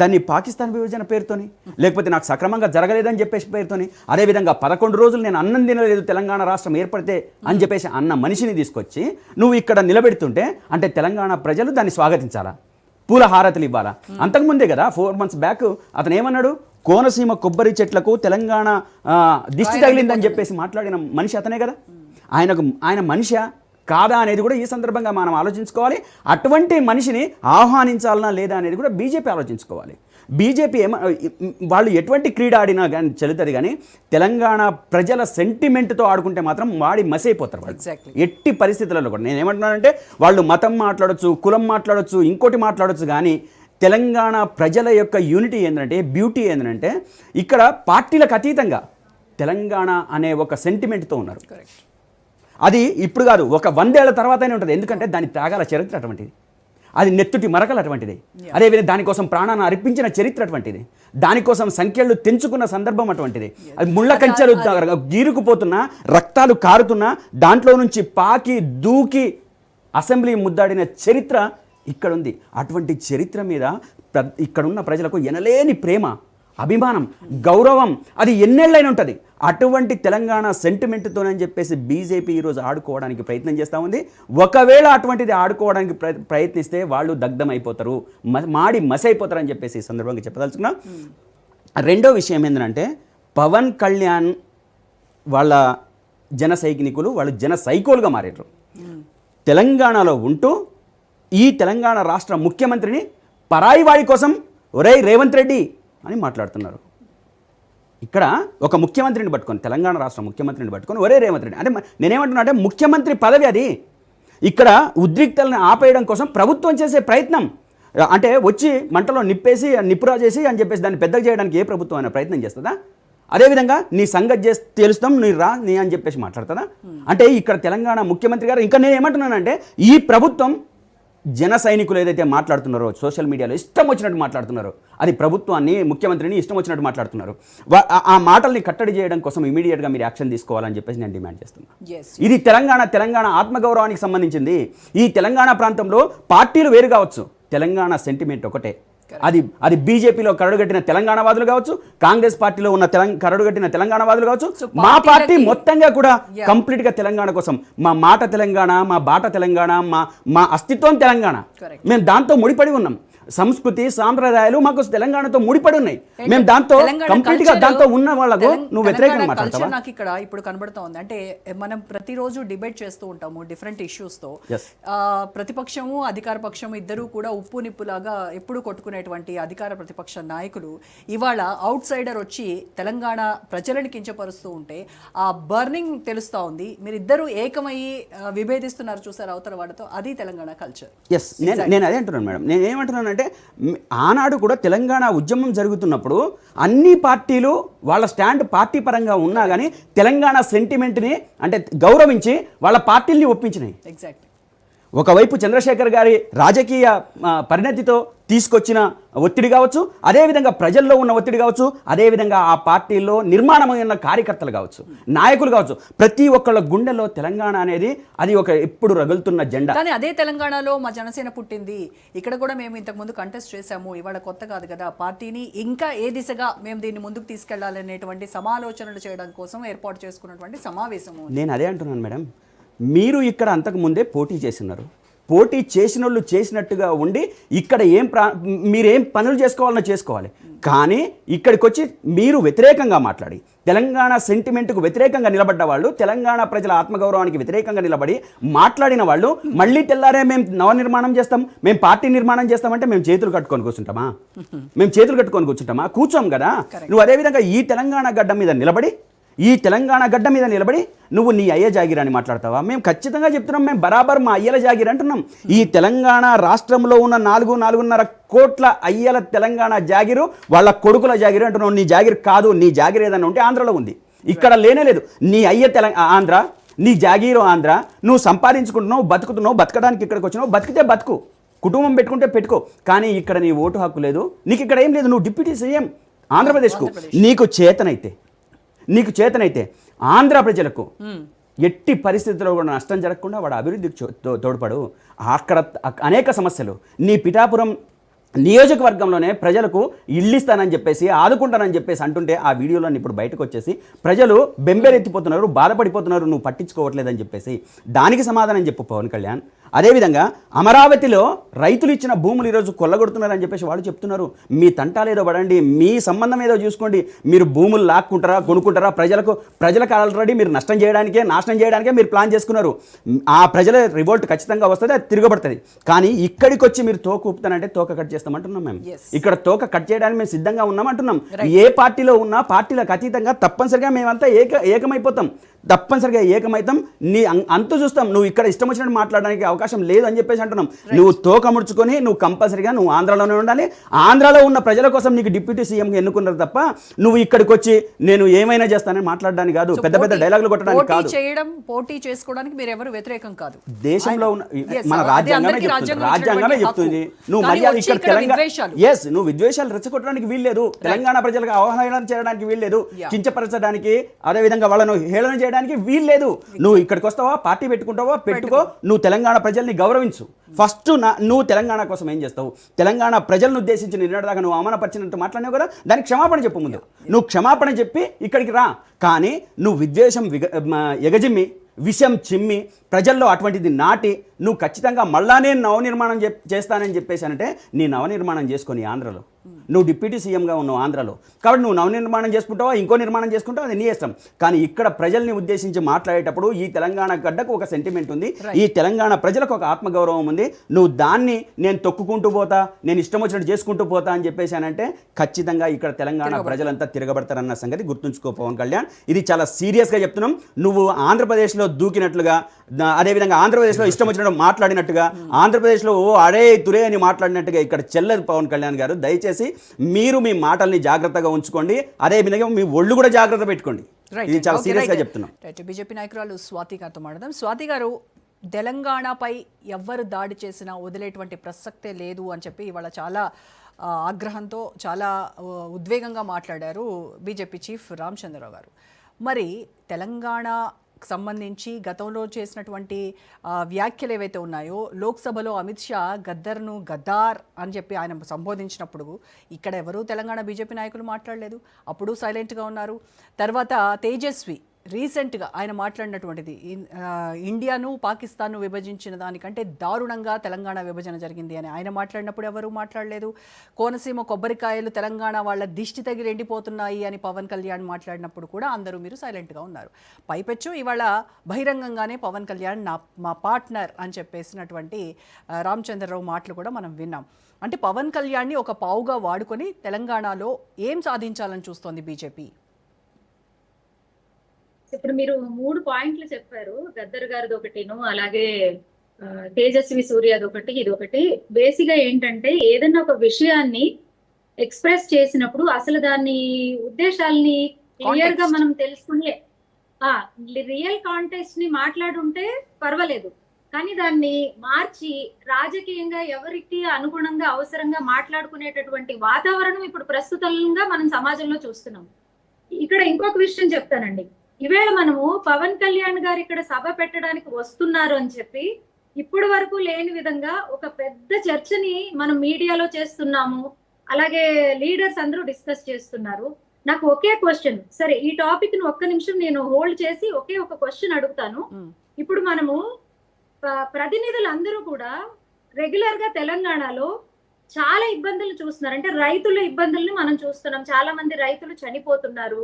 దాన్ని పాకిస్తాన్ విభజన పేరుతోని, లేకపోతే నాకు సక్రమంగా జరగలేదని చెప్పేసి పేరుతోని, అదేవిధంగా 11 రోజులు నేను అన్నం తినలేదు తెలంగాణ రాష్ట్రం ఏర్పడితే అని చెప్పేసి అన్న మనిషిని తీసుకొచ్చి నువ్వు ఇక్కడ నిలబెడుతుంటే అంటే తెలంగాణ ప్రజలు దాన్ని స్వాగతించాలా, పూల హారతులు ఇవ్వాలా? అంతకుముందే కదా 4 months బ్యాక్ అతను ఏమన్నాడు, కోనసీమ కొబ్బరి చెట్లకు తెలంగాణ దిష్టి తగిలిందని చెప్పేసి మాట్లాడిన మనిషి అతనే కదా. ఆయన మనిషా కాదా అనేది కూడా ఈ సందర్భంగా మనం ఆలోచించుకోవాలి. అటువంటి మనిషిని ఆహ్వానించాలనా లేదా అనేది కూడా బీజేపీ ఆలోచించుకోవాలి. బీజేపీ వాళ్ళు ఎటువంటి క్రీడ ఆడినా కానీ చెల్లుతుంది, కానీ తెలంగాణ ప్రజల సెంటిమెంట్తో ఆడుకుంటే మాత్రం వాడి మసైపోతారు వాళ్ళు. ఎట్టి పరిస్థితులలో కూడా నేను ఏమంటున్నానంటే వాళ్ళు మతం మాట్లాడొచ్చు, కులం మాట్లాడొచ్చు, ఇంకోటి మాట్లాడొచ్చు, కానీ తెలంగాణ ప్రజల యొక్క యూనిటీ ఏంటంటే, బ్యూటీ ఏంటంటే ఇక్కడ పార్టీలకు అతీతంగా తెలంగాణ అనే ఒక సెంటిమెంట్తో ఉన్నారు. అది ఇప్పుడు కాదు, ఒక 100 ఏళ్ల తర్వాతనే ఉంటుంది. ఎందుకంటే దాని త్యాగాల చరిత్ర అటువంటిది, అది నెత్తుటి మరకలు అటువంటిది, అదేవిధంగా దానికోసం ప్రాణాన్ని అర్పించిన చరిత్ర అటువంటిది, దానికోసం సంఖ్యలు తెంచుకున్న సందర్భం అటువంటిది. అది ముళ్ళ కంచెలు గీరుకుపోతున్నా, రక్తాలు కారుతున్నా, దాంట్లో నుంచి పాకి దూకి అసెంబ్లీ ముద్దాడిన చరిత్ర ఇక్కడ ఉంది. అటువంటి చరిత్ర మీద ఇక్కడున్న ప్రజలకు ఎనలేని ప్రేమ, అభిమానం, గౌరవం అది ఎన్నేళ్ళైనా ఉంటుంది. అటువంటి తెలంగాణ సెంటిమెంట్తోనని చెప్పేసి బీజేపీ ఈరోజు ఆడుకోవడానికి ప్రయత్నం చేస్తూ ఉంది. ఒకవేళ అటువంటిది ఆడుకోవడానికి ప్రయత్నిస్తే వాళ్ళు దగ్ధమైపోతారు, మాడి మసైపోతారు అని చెప్పేసి ఈ సందర్భంగా చెప్పదలుచుకున్నా. రెండో విషయం ఏంటంటే పవన్ కళ్యాణ్ వాళ్ళ జన సైనికులు, వాళ్ళు జన సైకోలుగా మారారు. తెలంగాణలో ఉంటూ ఈ తెలంగాణ రాష్ట్ర ముఖ్యమంత్రిని పరాయి వాడి కోసం ఒరేయ్ రేవంత్ రెడ్డి అని మాట్లాడుతున్నారు. ఇక్కడ ఒక ముఖ్యమంత్రిని పట్టుకొని, తెలంగాణ రాష్ట్ర ముఖ్యమంత్రిని పట్టుకొని ఒరే రేవంత్ రెడ్డి అంటే నేనేమంటున్నా అంటే ముఖ్యమంత్రి పదవి అది. ఇక్కడ ఉద్రిక్తలను ఆపేయడం కోసం ప్రభుత్వం చేసే ప్రయత్నం, అంటే వచ్చి మంటలో నిప్పేసి నిప్పురా చేసి అని చెప్పేసి దాన్ని పెద్దగా చేయడానికి ఏ ప్రభుత్వం అయినా ప్రయత్నం చేస్తుందా? అదేవిధంగా నీ సంగతి చేసి తెలుస్తాం, నీ రా నీ అని చెప్పేసి మాట్లాడుతుందా? అంటే ఇక్కడ తెలంగాణ ముఖ్యమంత్రి గారు, ఇంకా నేను ఏమంటున్నానంటే ఈ ప్రభుత్వం జన సైనికులు ఏదైతే మాట్లాడుతున్నారో సోషల్ మీడియాలో ఇష్టం వచ్చినట్టు మాట్లాడుతున్నారో, అది ప్రభుత్వాన్ని ముఖ్యమంత్రిని ఇష్టం వచ్చినట్టు మాట్లాడుతున్నారు. ఆ మాటల్ని కట్టడి చేయడం కోసం ఇమీడియట్గా మీరు యాక్షన్ తీసుకోవాలని చెప్పేసి నేను డిమాండ్ చేస్తున్నాను. Yes. ఇది తెలంగాణ ఆత్మగౌరవానికి సంబంధించింది. ఈ తెలంగాణ ప్రాంతంలో పార్టీలు వేరు కావచ్చు, తెలంగాణ సెంటిమెంట్ ఒకటే. అది బీజేపీలో కరడుగట్టిన తెలంగాణవాదులు కావచ్చు, కాంగ్రెస్ పార్టీలో ఉన్న కరడుగట్టిన తెలంగాణవాదులు కావచ్చు, మా పార్టీ మొత్తంగా కూడా కంప్లీట్ గా తెలంగాణ కోసం, మా మాట తెలంగాణ, మా బాట తెలంగాణ, మా అస్తిత్వం తెలంగాణ. మేము దాంతో ముడిపడి ఉన్నాం. సంస్కృతి సాంప్రదాయాలు మాకు తెలంగాణతో ముడిపడి ఉన్నాయి. మేము దాంతో కంప్లీట్ గా దాంతో ఉన్న వాళ్ళకు నువ్వు వ్యతిరేకంగా మాట్లాడతావా? నాకు ఇక్కడ ఇప్పుడు కనబడతా ఉంది అంటే మనం ప్రతిరోజు డిబేట్ చేస్తూ ఉంటాము డిఫరెంట్ ఇష్యూస్ తో. ప్రతిపక్షము అధికార పక్షము ఇద్దరు కూడా ఉప్పు నిప్పులాగా ఎప్పుడు కొట్టుకునేటువంటి అధికార ప్రతిపక్ష నాయకులు ఇవాళ అవుట్ సైడర్ వచ్చి తెలంగాణ ప్రజలను కించపరుస్తూ ఉంటే ఆ బర్నింగ్ తెలుస్తా ఉంది. మీరిద్దరూ ఏకమయ్యి విభేదిస్తున్నారు చూసారు అవతల వాళ్ళతో. అది తెలంగాణ కల్చర్. ఎస్, నేను అదే అంటున్నాను మేడం. నేను ఏమంటున్నాను అంటే ఆనాడు కూడా తెలంగాణ ఉద్యమం జరుగుతున్నప్పుడు అన్ని పార్టీలు వాళ్ళ స్టాండ్ పార్టీ పరంగా ఉన్నా కానీ తెలంగాణ సెంటిమెంట్ని అంటే గౌరవించి వాళ్ళ పార్టీల్ని ఒప్పించినాయి. ఎగ్జాక్ట్. ఒకవైపు చంద్రశేఖర్ గారి రాజకీయ పరిణతితో తీసుకొచ్చిన ఒత్తిడి కావచ్చు, అదేవిధంగా ప్రజల్లో ఉన్న ఒత్తిడి కావచ్చు, అదేవిధంగా ఆ పార్టీల్లో నిర్మాణమైన కార్యకర్తలు కావచ్చు, నాయకులు కావచ్చు, ప్రతి ఒక్కళ్ళ గుండెల్లో తెలంగాణ అనేది అది ఒక ఎప్పుడు రగులుతున్న జెండా. కానీ అదే తెలంగాణలో మా జనసేన పుట్టింది. ఇక్కడ కూడా మేము ఇంతకుముందు కంటెస్ట్ చేశాము. ఇవాళ కొత్త కాదు కదా. పార్టీని ఇంకా ఏ దిశగా మేము దీన్ని ముందుకు తీసుకెళ్లాలనేటువంటి సమాలోచనలు చేయడం కోసం ఏర్పాటు చేసుకున్నటువంటి సమావేశము. నేను అదే అంటున్నాను మేడం. మీరు ఇక్కడ అంతకు ముందే పోటీ చేస్తున్నారు. పోటీ చేసిన వాళ్ళు చేసినట్టుగా ఉండి ఇక్కడ మీరేం పనులు చేసుకోవాలన్నా చేసుకోవాలి. కానీ ఇక్కడికి వచ్చి మీరు వ్యతిరేకంగా మాట్లాడి తెలంగాణ సెంటిమెంట్కు వ్యతిరేకంగా నిలబడ్డ వాళ్ళు, తెలంగాణ ప్రజల ఆత్మగౌరవానికి వ్యతిరేకంగా నిలబడి మాట్లాడిన వాళ్ళు మళ్ళీ తెల్లారే మేము నవనిర్మాణం చేస్తాం, మేము పార్టీ నిర్మాణం చేస్తామంటే మేము చేతులు కట్టుకొని కూర్చుంటామా? మేము చేతులు కట్టుకొని కూర్చుంటామా? కూర్చోం కదా. నువ్వు అదేవిధంగా ఈ తెలంగాణ గడ్డ మీద నిలబడి నువ్వు నీ అయ్య జాగిర్ అని మాట్లాడతావా? మేము ఖచ్చితంగా చెప్తున్నాం, మేము బరాబర్ మా అయ్యల జాగిర్ అంటున్నాం. ఈ తెలంగాణ రాష్ట్రంలో ఉన్న 4.5 కోట్ల అయ్యల తెలంగాణ జాగిరు వాళ్ళ కొడుకుల జాగిరు అంటున్నావు. నీ జాగిర్ కాదు. నీ జాగిర్ ఏదైనా ఉంటే ఆంధ్రలో ఉంది, ఇక్కడ లేనేలేదు. నీ అయ్య ఆంధ్ర, నీ జాగీరు ఆంధ్ర. నువ్వు సంపాదించుకుంటున్నావు, బతుకుతున్నావు, బతకడానికి ఇక్కడికి వచ్చినావు. బతికితే బతుకు, కుటుంబం పెట్టుకుంటే పెట్టుకో, కానీ ఇక్కడ నీ ఓటు హక్కు లేదు, నీకు ఇక్కడ ఏం లేదు. నువ్వు డిప్యూటీ సీఎం ఆంధ్రప్రదేశ్కు. నీకు చేతనైతే ఆంధ్ర ప్రజలకు ఎట్టి పరిస్థితుల్లో కూడా నష్టం జరగకుండా వాడు అభివృద్ధికి తోడ్పడు. అక్కడ అనేక సమస్యలు. నీ పిఠాపురం నియోజకవర్గంలోనే ప్రజలకు ఇల్లు ఇస్తానని చెప్పేసి ఆదుకుంటానని చెప్పేసి అంటుంటే ఆ వీడియోలన్నీ ఇప్పుడు బయటకు వచ్చేసి ప్రజలు బెంబేలెత్తిపోతున్నారు, బాధపడిపోతున్నారు, నువ్వు పట్టించుకోవట్లేదని చెప్పేసి. దానికి సమాధానం చెప్పు పవన్ కళ్యాణ్. అదేవిధంగా అమరావతిలో రైతులు ఇచ్చిన భూములు ఈరోజు కొల్లగొడుతున్నారని చెప్పేసి వాళ్ళు చెప్తున్నారు. మీ తంటాలేదో పడండి, మీ సంబంధం ఏదో చూసుకోండి. మీరు భూములు లాక్కుంటారా, కొనుక్కుంటారా? ప్రజలకు ఆల్రెడీ మీరు నాశనం చేయడానికే మీరు ప్లాన్ చేసుకున్నారు. ఆ ప్రజల రివోల్ట్ ఖచ్చితంగా వస్తుంది, అది తిరగబడుతుంది. కానీ ఇక్కడికి వచ్చి మీరు తోక ఊపుతానంటే తోక కట్ చేస్తామంటున్నాం. మేము ఇక్కడ తోక కట్ చేయడానికి మేము సిద్ధంగా ఉన్నామంటున్నాం. ఏ పార్టీలో ఉన్నా పార్టీలకు అతీతంగా తప్పనిసరిగా మేమంతా ఏకమైపోతాం, తప్పనిసరిగా ఏకమైతాం. నీ అంతు చూస్తాం. నువ్వు ఇక్కడ ఇష్టం వచ్చినట్టు మాట్లాడడానికి అవకాశం లేదు అని చెప్పేసి అంటున్నాం. నువ్వు తోక ముడుచుకొని నువ్వు కంపల్సరిగా నువ్వు ఆంధ్రాలోనే ఉండాలి. ఆంధ్రాలో ఉన్న ప్రజల కోసం నీకు డిప్యూటీ సీఎంగా ఎన్నుకున్నారు తప్ప నువ్వు ఇక్కడికి వచ్చి నేను ఏమైనా చేస్తానని మాట్లాడడానికి కాదు, పెద్ద పెద్ద డైలాగులు కొట్టడానికి కాదు. పోటీ చేసుకోవడానికి మీరు ఎవరు వ్యతిరేకం కాదు. దేశంలో ఉన్న మన రాజ్యాంగమే చెప్తుంది. నువ్వు మర్యాద ఇక్కడ తెలంగాణ నువ్వు విద్వేషాలు రెచ్చగొట్టడానికి వీల్లేదు. తెలంగాణ ప్రజలకు అవహేళన చేయడానికి వీల్లేదు, కించపరచడానికి, అదేవిధంగా వాళ్ళను హేళన చేయడానికి వీల్లేదు. నువ్వు ఇక్కడికి వస్తావా, పార్టీ పెట్టుకో, నువ్వు తెలంగాణ ప్రజల్ని గౌరవించు. ఫస్ట్ నువ్వు తెలంగాణ కోసం ఏం చేస్తావు? తెలంగాణ ప్రజలను ఉద్దేశించి నిన్నటిదాకా నువ్వు అవమానపరిచినట్టు మాట్లాడినావు కదా, దానికి క్షమాపణ చెప్పు. ముందు నువ్వు క్షమాపణ చెప్పి ఇక్కడికి రా. కానీ నువ్వు విద్వేషం ఎగజిమ్మి, విషం చిమ్మి, ప్రజల్లో అటువంటిది నాటి నువ్వు ఖచ్చితంగా మళ్ళా నేను నవనిర్మాణం చేస్తానని చెప్పేసానంటే నీ నవనిర్మాణం చేసుకొని ఆంధ్రలో నువ్వు డిప్యూటీ సీఎంగా ఉన్నావు ఆంధ్రలో. కాబట్టి నువ్వు నవనిర్మాణం చేసుకుంటావా, ఇంకో నిర్మాణం చేసుకుంటావా, అది నీ ఇష్టం. కానీ ఇక్కడ ప్రజల్ని ఉద్దేశించి మాట్లాడేటప్పుడు ఈ తెలంగాణ గడ్డకు ఒక సెంటిమెంట్ ఉంది, ఈ తెలంగాణ ప్రజలకు ఒక ఆత్మగౌరవం ఉంది. నువ్వు దాన్ని నేను తొక్కుకుంటూ పోతా, నేను ఇష్టం వచ్చినట్టు చేసుకుంటూ పోతా అని చెప్పేసానంటే ఖచ్చితంగా ఇక్కడ తెలంగాణ ప్రజలంతా తిరగబడతారన్న సంగతి గుర్తుంచుకో పవన్ కళ్యాణ్. ఇది చాలా సీరియస్గా చెప్తున్నాం. నువ్వు ఆంధ్రప్రదేశ్లో దూకినట్లుగా, అదేవిధంగా ఆంధ్రప్రదేశ్లో ఇష్టం వచ్చినట్టు మాట్లాడినట్టుగా, ఆంధ్రప్రదేశ్లో అరే తురే అని మాట్లాడినట్టుగా ఇక్కడ చెల్లదు పవన్ కళ్యాణ్ గారు. దయచేసి మీరు మీ మాటల్ని జాగ్రత్తగా ఉంచుకోండి, అదే విధంగా మీ ఒళ్ళు కూడా జాగ్రత్త పెట్టుకోండి. ఇది చాలా సీరియస్గా చెప్తున్నాం. బీజేపీ నాయకురాలు స్వాతి గారితో మాట్లాడదాం. స్వాతి గారు, తెలంగాణపై ఎవ్వరు దాడి చేసినా వదిలేటువంటి ప్రసక్తే లేదు అని చెప్పి ఇవాళ చాలా ఆగ్రహంతో చాలా ఉద్వేగంగా మాట్లాడారు బీజేపీ చీఫ్ రామచంద్రరావు గారు. మరి తెలంగాణకు సంబంధించి గతంలో చేసినటువంటి వ్యాఖ్యలు ఏవైతే ఉన్నాయో, లోక్సభలో అమిత్ షా గద్దర్ను గద్దార్ అని చెప్పి ఆయన సంబోధించినప్పుడు ఇక్కడ ఎవరూ తెలంగాణ బీజేపీ నాయకులు మాట్లాడలేదు, అప్పుడు సైలెంట్గా ఉన్నారు. తర్వాత తేజస్వి రీసెంట్గా ఆయన మాట్లాడినటువంటిది, ఇండియాను పాకిస్తాన్ను విభజించిన దానికంటే దారుణంగా తెలంగాణ విభజన జరిగింది అని ఆయన మాట్లాడినప్పుడు ఎవరూ మాట్లాడలేదు. కోనసీమ కొబ్బరికాయలు తెలంగాణ వాళ్ళ దిష్టి తగిలి ఎండిపోతున్నాయి అని పవన్ కళ్యాణ్ మాట్లాడినప్పుడు కూడా అందరూ మీరు సైలెంట్గా ఉన్నారు. పైపెచ్చు ఇవాళ బహిరంగంగానే పవన్ కళ్యాణ్ మా పార్ట్నర్ అని చెప్పేసినటువంటి రామచంద్రరావు మాటలు కూడా మనం విన్నాం. అంటే పవన్ కళ్యాణ్ని ఒక పావుగా వాడుకొని తెలంగాణలో ఏం సాధించాలని చూస్తోంది బీజేపీ? ఇప్పుడు మీరు 3 పాయింట్లు చెప్పారు, గద్దర్ గారిది ఒకటిను, అలాగే తేజస్వి సూర్యది ఒకటి, ఇది ఒకటి. బేసిక్ గా ఏంటంటే ఏదైనా ఒక విషయాన్ని ఎక్స్ప్రెస్ చేసినప్పుడు అసలు దాని ఉద్దేశాలని క్లియర్ గా మనం తెలుసుకునే రియల్ కాంటెక్స్ట్ ని మాట్లాడుంటే పర్వాలేదు, కానీ దాన్ని మార్చి రాజకీయంగా ఎవరికి అనుగుణంగా అవసరంగా మాట్లాడుకునేటటువంటి వాతావరణం ఇప్పుడు ప్రస్తుతంగా మనం సమాజంలో చూస్తున్నాం. ఇక్కడ ఇంకొక విషయం చెప్తానండి. ఈవేళ మనము పవన్ కళ్యాణ్ గారు ఇక్కడ సభ పెట్టడానికి వస్తున్నారు అని చెప్పి ఇప్పటి వరకు లేని విధంగా ఒక పెద్ద చర్చని మనం మీడియాలో చేస్తున్నాము, అలాగే లీడర్స్ అందరూ డిస్కస్ చేస్తున్నారు. నాకు ఒకే క్వశ్చన్, సరే ఈ టాపిక్ ను ఒక్క నిమిషం నేను హోల్డ్ చేసి ఒకే ఒక క్వశ్చన్ అడుగుతాను. ఇప్పుడు మనము ప్రతినిధులు అందరూ కూడా రెగ్యులర్ గా తెలంగాణలో చాలా ఇబ్బందులు చూస్తున్నారు. అంటే రైతుల ఇబ్బందుల్ని మనం చూస్తున్నాం, చాలా మంది రైతులు చనిపోతున్నారు,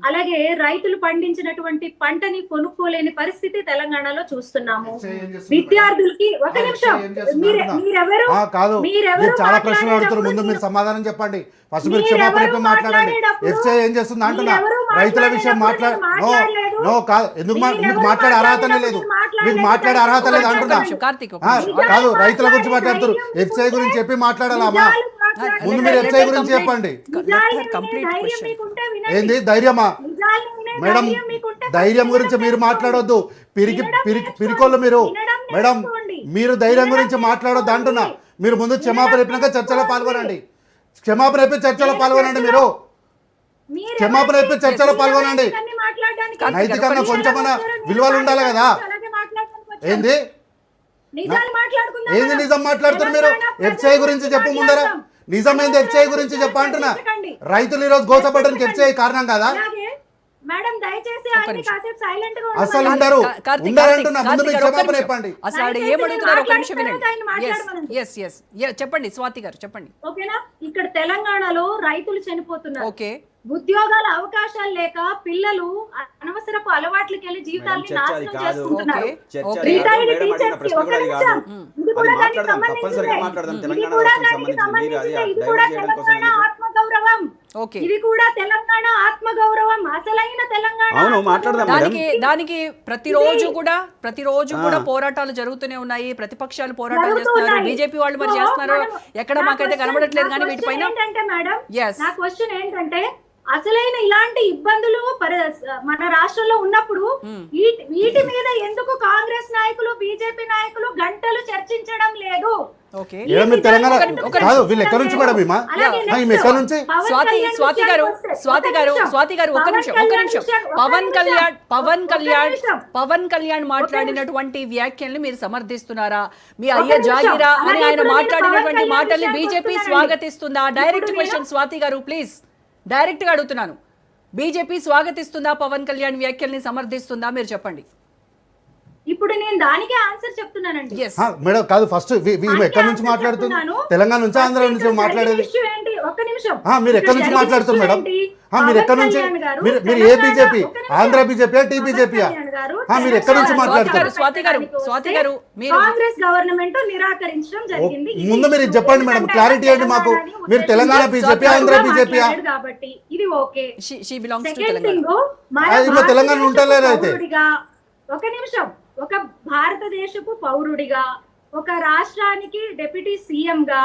అలాగే రైతులు పండించినటువంటి పంటని కొనుక్కోలేని పరిస్థితి తెలంగాణలో చూస్తున్నాము. విద్యార్థులకి ఒక నిమిషం, మీరెవరు చాలా ప్రశ్నలు అడుగుతారు, ముందు మీరు సమాధానం చెప్పండి. ఫస్ట్ మీరు క్షమాపణ మాట్లాడండి. ఎఫ్సీఐ ఏం చేస్తుంది అంటున్నా, రైతుల విషయం ఎందుకు మీకు మాట్లాడే అర్హతనే లేదు, మీకు మాట్లాడే అర్హత లేదు అంటున్నా. కాదు, రైతుల గురించి మాట్లాడుతారు, ఎఫ్సీఐ గురించి చెప్పి మాట్లాడాలమ్మా. ముందు మీరు ఎఫ్సీఐ గురించి చెప్పండి. ఏంది ధైర్యమా మేడం? ధైర్యం గురించి మీరు మాట్లాడొద్దు, పిరికోళ్ళు మీరు మేడం. మీరు ధైర్యం గురించి మాట్లాడొద్దు అంటున్నా. మీరు ముందు క్షమాపణ చెప్పినాక చర్చలో పాల్గొనండి. క్షమాపణ చెప్పి చర్చలో పాల్గొనండి. మీరు క్షమాపణ చెప్పి చర్చలో పాల్గొనండి. నైతికంగా కొంచెమన్నా విలువలు ఉండాలి కదా. ఏంది ఏంది నిజం మాట్లాడుతున్నారు మీరు? ఎఫ్సీఐ గురించి చెప్పు ముందర. నిజం ఏంది ఎఫ్సీఐ గురించి చెప్ప అంటున్నా. రైతులు ఈరోజు గోసపడడానికి ఎఫ్సీఐ కారణం కదా? అసలు ఉండరు ఉండాలంటున్నా. ముందు మీరు క్షమాపణ చెప్పండి. చెప్పండి స్వాతి గారు, చెప్పండి. ఓకేనా? ఇక్కడ తెలంగాణలో రైతులు చనిపోతున్నారు, ఉద్యోగాల అవకాశాలు లేక పిల్లలు అనవసరపు అలవాట్లకి వెళ్ళి జీవితాన్ని నాశనం చేసుకుంటున్నారు. రిటైర్డ్ టీచర్స్ కి ఒక నిమిషం, ఇది కూడా దానికి సంబంధించిందే, ఇది కూడా తెలంగాణ ఆత్మగౌరవం, ఇది కూడా తెలంగాణ ఆత్మగౌరవం, అసలైన తెలంగాణ. దానికి ప్రతిరోజు కూడా పోరాటాలు జరుగుతూనే ఉన్నాయి, ప్రతిపక్షాలు పోరాటాలు చేస్తున్నారు, బీజేపీ వాళ్ళు మరి చేస్తున్నారు. ఎక్కడ మాకైతే కనబడట్లేదు. కానీ వీటిపైన ఏంటంటే మేడం, నా క్వశ్చన్ ఏంటంటే అసలైన ఇలాంటి ఇబ్బందులు మన రాష్ట్రంలో ఉన్నప్పుడు వీటి మీద ఎందుకు కాంగ్రెస్ నాయకులు బీజేపీ నాయకులు గంటలు చర్చించడం లేదు? పవన్ కళ్యాణ్ మాట్లాడినటువంటి వ్యాఖ్యల్ని మీరు సమర్థిస్తున్నారా? మీ అయ్య జాగిరా అని ఆయన మాట్లాడినటువంటి మాటల్ని బీజేపీ స్వాగతిస్తుందా? డైరెక్ట్ క్వశ్చన్ స్వాతి గారు, ప్లీజ్ డైరెక్ట్ గా అడుగుతున్నాను. బీజేపీ స్వాగతిస్తుందా? పవన్ కళ్యాణ్ వ్యాఖ్యల్ని సమర్థిస్తుందా? మీరు చెప్పండి. ఇప్పుడు నేను దానికే ఆన్సర్ చెప్తున్నానండి. మేడం కాదు, ఫస్ట్ ఎక్కడి నుంచి మాట్లాడుతున్నారు? తెలంగాణ నుంచి, ఆంధ్ర నుంచి మాట్లాడేది? ఒక్క నిమిషం, మీరు ఎక్కడి నుంచి మాట్లాడుతున్నారు మేడం? మీరు ఎక్కడి నుంచి? మీరు ఏ BJP? Andhra BJP, T BJP? మీరు ఎక్కడి నుంచి మాట్లాడుతున్నారు? స్వాతి గారు, కాంగ్రెస్ గవర్నమెంట్ నిరాకరించడం జరిగింది. ముందు మీరు చెప్పండి మేడం, క్లారిటీ ఏంటి మాకు? మీరు తెలంగాణ బీజేపీ, ఆంధ్ర బీజేపీ? కాబట్టి ఇది ఓకే. తెలంగాణ ఉంటలేదు అయితే. ఒక నిమిషం, ఒక భారతదేశపు పౌరుడిగా ఒక రాష్ట్రానికి డిప్యూటీ సీఎం గా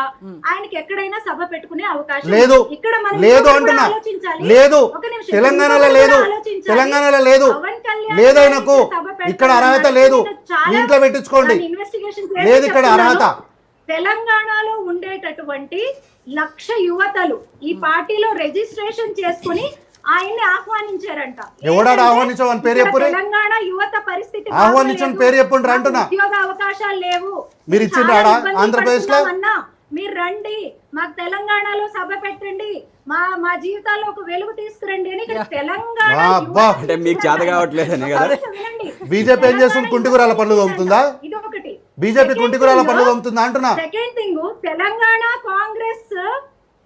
ఆయనకి ఎక్కడైనా సభ పెట్టుకునే అవకాశం లేదు. ఉంది. ఇక్కడ మనం లేదు ఇంకొకటి అంటున్నా. కూడా ఆలోచించాలి. లేదు. ఒక నిమిషం. తెలంగాణలో ఇంకొకటి లేదు. కూడా ఆలోచించాలి. తెలంగాణలో లేదు. పవన్ కళ్యాణ్ లేదు గారికి ఆయనకు. సభ పెడతారు ఇక్కడ అర్హత అన్నది లేదు. నేను చాలా ఇంట్లో పెట్టించుకోండి. దాన్ని investigation చేసి లేదు ఇక్కడ చెప్తున్నాను. అర్హత. తెలంగాణలో ఉండేటటువంటి 1,00,000 యువతలు ఈ పార్టీలో రిజిస్ట్రేషన్ చేసుకుని ఆయన్ని ఆహ్వానించారంట. ఎవడాడు ఏంటంటే ఆహ్వానించావు అని పేరు ఇక్కడ చెప్పుర్రి. తెలంగాణ యువత పరిస్థితి ఆహ్వానించిన బాగోలేదు. పేరు చెప్పుండ్రి అంటున్నా. మాకు ఉద్యోగ అవకాశాలు లేవు. మీరు మేము ఇచ్చిండ్రా చాలా ఆడ ఇబ్బంది ఆంధ్రప్రదేశ్లో? పడుతున్నామన్నా. మీరు రండి, మాకు తెలంగాణలో సభ పెట్టండి, మా జీవితాల్లో ఒక వెలుగు తీసుకురండి అని ఇక్కడ తెలంగాణ అబ్బా. యువత అంటే మీకు చేత కావట్లేదనే కదా? వినండి. బీజేపీ ఏం చేస్తుంది? కుంటిగురాల పనులు తోముతుందా? ఇది ఒకటి. బీజేపీ కుంటిగురాల పనులు తోముతుందా అంటున్నా. Second thing, Telangana Congress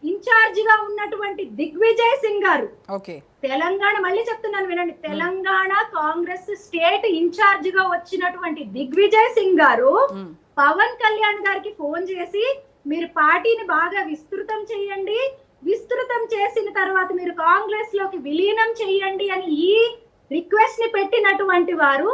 incharge గా ఉన్నటువంటి దిగ్విజయ్ సింగ్ గారు, ఓకే తెలంగాణ మళ్ళీ చెప్తున్నాను వినండి, తెలంగాణ కాంగ్రెస్ స్టేట్ ఇన్ఛార్జ్ గా వచ్చినటువంటి దిగ్విజయ్ సింగ్ గారు పవన్ కళ్యాణ్ గారికి ఫోన్ చేసి మీరు పార్టీని బాగా విస్తృతం చేయండి, విస్తృతం చేసిన తర్వాత మీరు కాంగ్రెస్ లోకి విలీనం చేయండి అని ఈ రిక్వెస్ట్ ని పెట్టినటువంటి వారు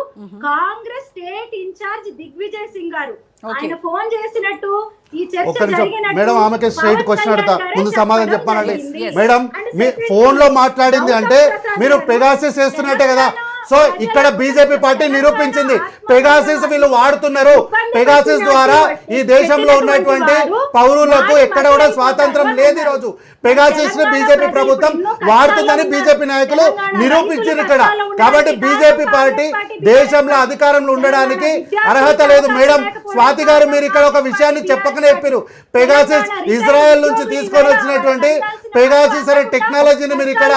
కాంగ్రెస్ స్టేట్ ఇన్ఛార్జ్ దిగ్విజయ్ సింగ్ గారు. ఆయన ఫోన్ చేసినట్టు ఈ చర్చ ఒక్క నిమిషం జరిగినట్టు మేడం, ఆమెకి స్ట్రైట్ పవన్ క్వశ్చన్ అడతా. కళ్యాణ్ ముందు గారే సమాధానం చెప్పడం చెప్పానండి. జరిగింది. Madam And me secretary phone లో మాట్లాడింది అంటే మీరు పెగాసిస్ చేస్తున్నట్టే కదా. సో ఇక్కడ బీజేపీ పార్టీ నిరూపించింది పెగాసిస్ వీళ్ళు వాడుతున్నారు. పెగాసిస్ ద్వారా ఈ దేశంలో ఉన్నటువంటి పౌరులకు ఎక్కడ కూడా స్వాతంత్రం లేదు. ఈ రోజు పెగాసిస్ ని బీజేపీ ప్రభుత్వం వాడుతుందని బీజేపీ నాయకులు నిరూపించారు ఇక్కడ. కాబట్టి బీజేపీ పార్టీ దేశంలో అధికారంలో ఉండడానికి అర్హత లేదు. మేడం స్వాతి గారు, మీరు ఇక్కడ ఒక విషయాన్ని చెప్పకనే చెప్పారు. పెగాసిస్ ఇజ్రాయెల్ నుంచి తీసుకొని వచ్చినటువంటి పెగాసిస్ అనే టెక్నాలజీని మీరు ఇక్కడ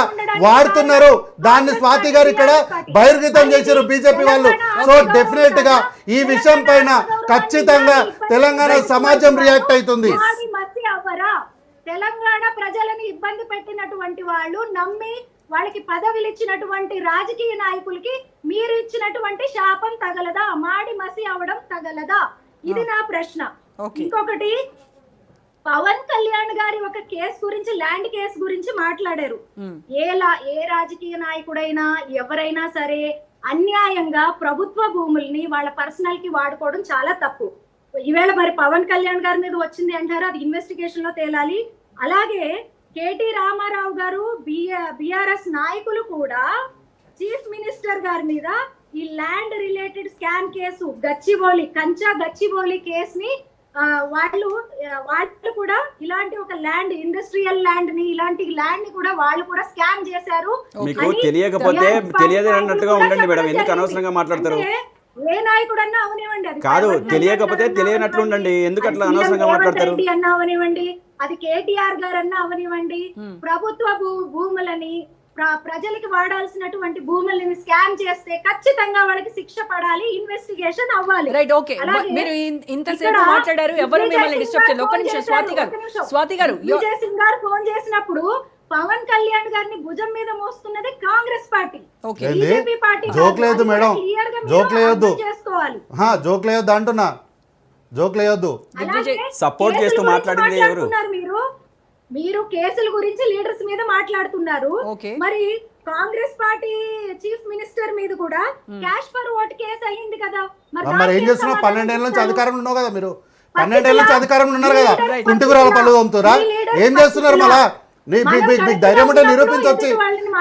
వాడుతున్నారు. దాన్ని స్వాతి గారు ఇక్కడ బహిర్గతం చేశారు బీజేపీ వాళ్ళు. సో డెఫినెట్ గా ఈ విషయం పైన ఖచ్చితంగా తెలంగాణ సమాజం రియాక్ట్ అవుతుంది. తెలంగాణ ప్రజలను ఇబ్బంది పెట్టినటువంటి వాళ్ళు నమ్మి వాళ్ళకి పదవులు ఇచ్చినటువంటి రాజకీయ నాయకులకి మీరు ఇచ్చినటువంటి శాపం తగలదా? మాడి మసి అవడం తగలదా? ఇది నా ప్రశ్న. ఇంకొకటి, పవన్ కళ్యాణ్ గారి ఒక కేసు గురించి, ల్యాండ్ కేసు గురించి మాట్లాడారు. ఏ రాజకీయ నాయకుడైనా ఎవరైనా సరే అన్యాయంగా ప్రభుత్వ భూముల్ని వాళ్ళ పర్సనల్ కి వాడుకోవడం చాలా తప్పు. ఈవేళ మరి పవన్ కళ్యాణ్ గారి మీద వచ్చింది అంటారు, అది ఇన్వెస్టిగేషన్ లో తేలాలి. అలాగే కేటీ రామారావు గారు, బిఆర్ఎస్ నాయకులు కూడా చీఫ్ మినిస్టర్ గారి మీద ఈ land related scam case, కంచా Gachibowli కేసుని వాళ్ళు కూడా ఇలాంటి ఒక ల్యాండ్, ఇండస్ట్రియల్ ల్యాండ్ ని, ఇలాంటి ల్యాండ్ ని కూడా వాళ్ళు కూడా స్కామ్ చేశారు. మీకు తెలియకపోతే తెలియదు అన్నట్టుగా ఉండండి మేడం, ఎందుకు అనవసరంగా మాట్లాడతారు? ఏ నాయకుడన్నా అవనివ్వండి, అది కాదు, పవన్ తెలియకపోతే కళ్యాణ్ తెలియనట్లు ఉండండి, ఎందుకు అట్లా అది అనవసరంగా సీఎం మాట్లాడతారు? రేవంత్ రెడ్డి అన్నా అవనివ్వండి, అది కేటీఆర్ గారు అన్నా అవనివ్వండి, ప్రభుత్వ భూములని ప్రజలకి వాడాల్సినటువంటి భూములని స్కామ్ చేస్తే ఖచ్చితంగా వాళ్ళకి శిక్ష పడాలి, ఇన్వెస్టిగేషన్ అవ్వాలి. Right, okay. మీరు ఇంతసేపు మాట్లాడారు, ఎవరు మిమ్మల్ని డిస్టర్బ్ చేయలేదు. ఒక్క నిమిషం స్వాతి గారు, విజయ్ సింగ్ గారు ఫోన్ చేసినప్పుడు పవన్ కళ్యాణ్ గారిని భుజం మీద మోస్తున్నది Congress party, BJP party. Joke లేదు మేడం, జోక్ లేదు, చేసుకోవాలి. జోక్ లేదు అంటున్నా, జోక్ లేదు. సపోర్ట్ చేస్తూ మాట్లాడింది ఎవరు? మీరు కేసుల గురించి లీడర్స్ మీద మాట్లాడుతున్నారు. మరి కాంగ్రెస్ పార్టీ చీఫ్ మినిస్టర్ మీద కూడా క్యాష్ ఫర్ ఓట్ కేసు అయ్యింది కదా. మరి ఏం చేస్తున్నావు? 12 ఏళ్ళ నుంచి అధికారంలో ఉన్నావు కదా మీరు, 12 ఏళ్ళ నుంచి అధికారంలో ఉన్నారు కదా, కుంటిగురాల పళ్ళు తోముతారా? ఏం చేస్తున్నారు? మళ్ళా మీకు ధైర్యం ఉంటే నిరూపించవచ్చు,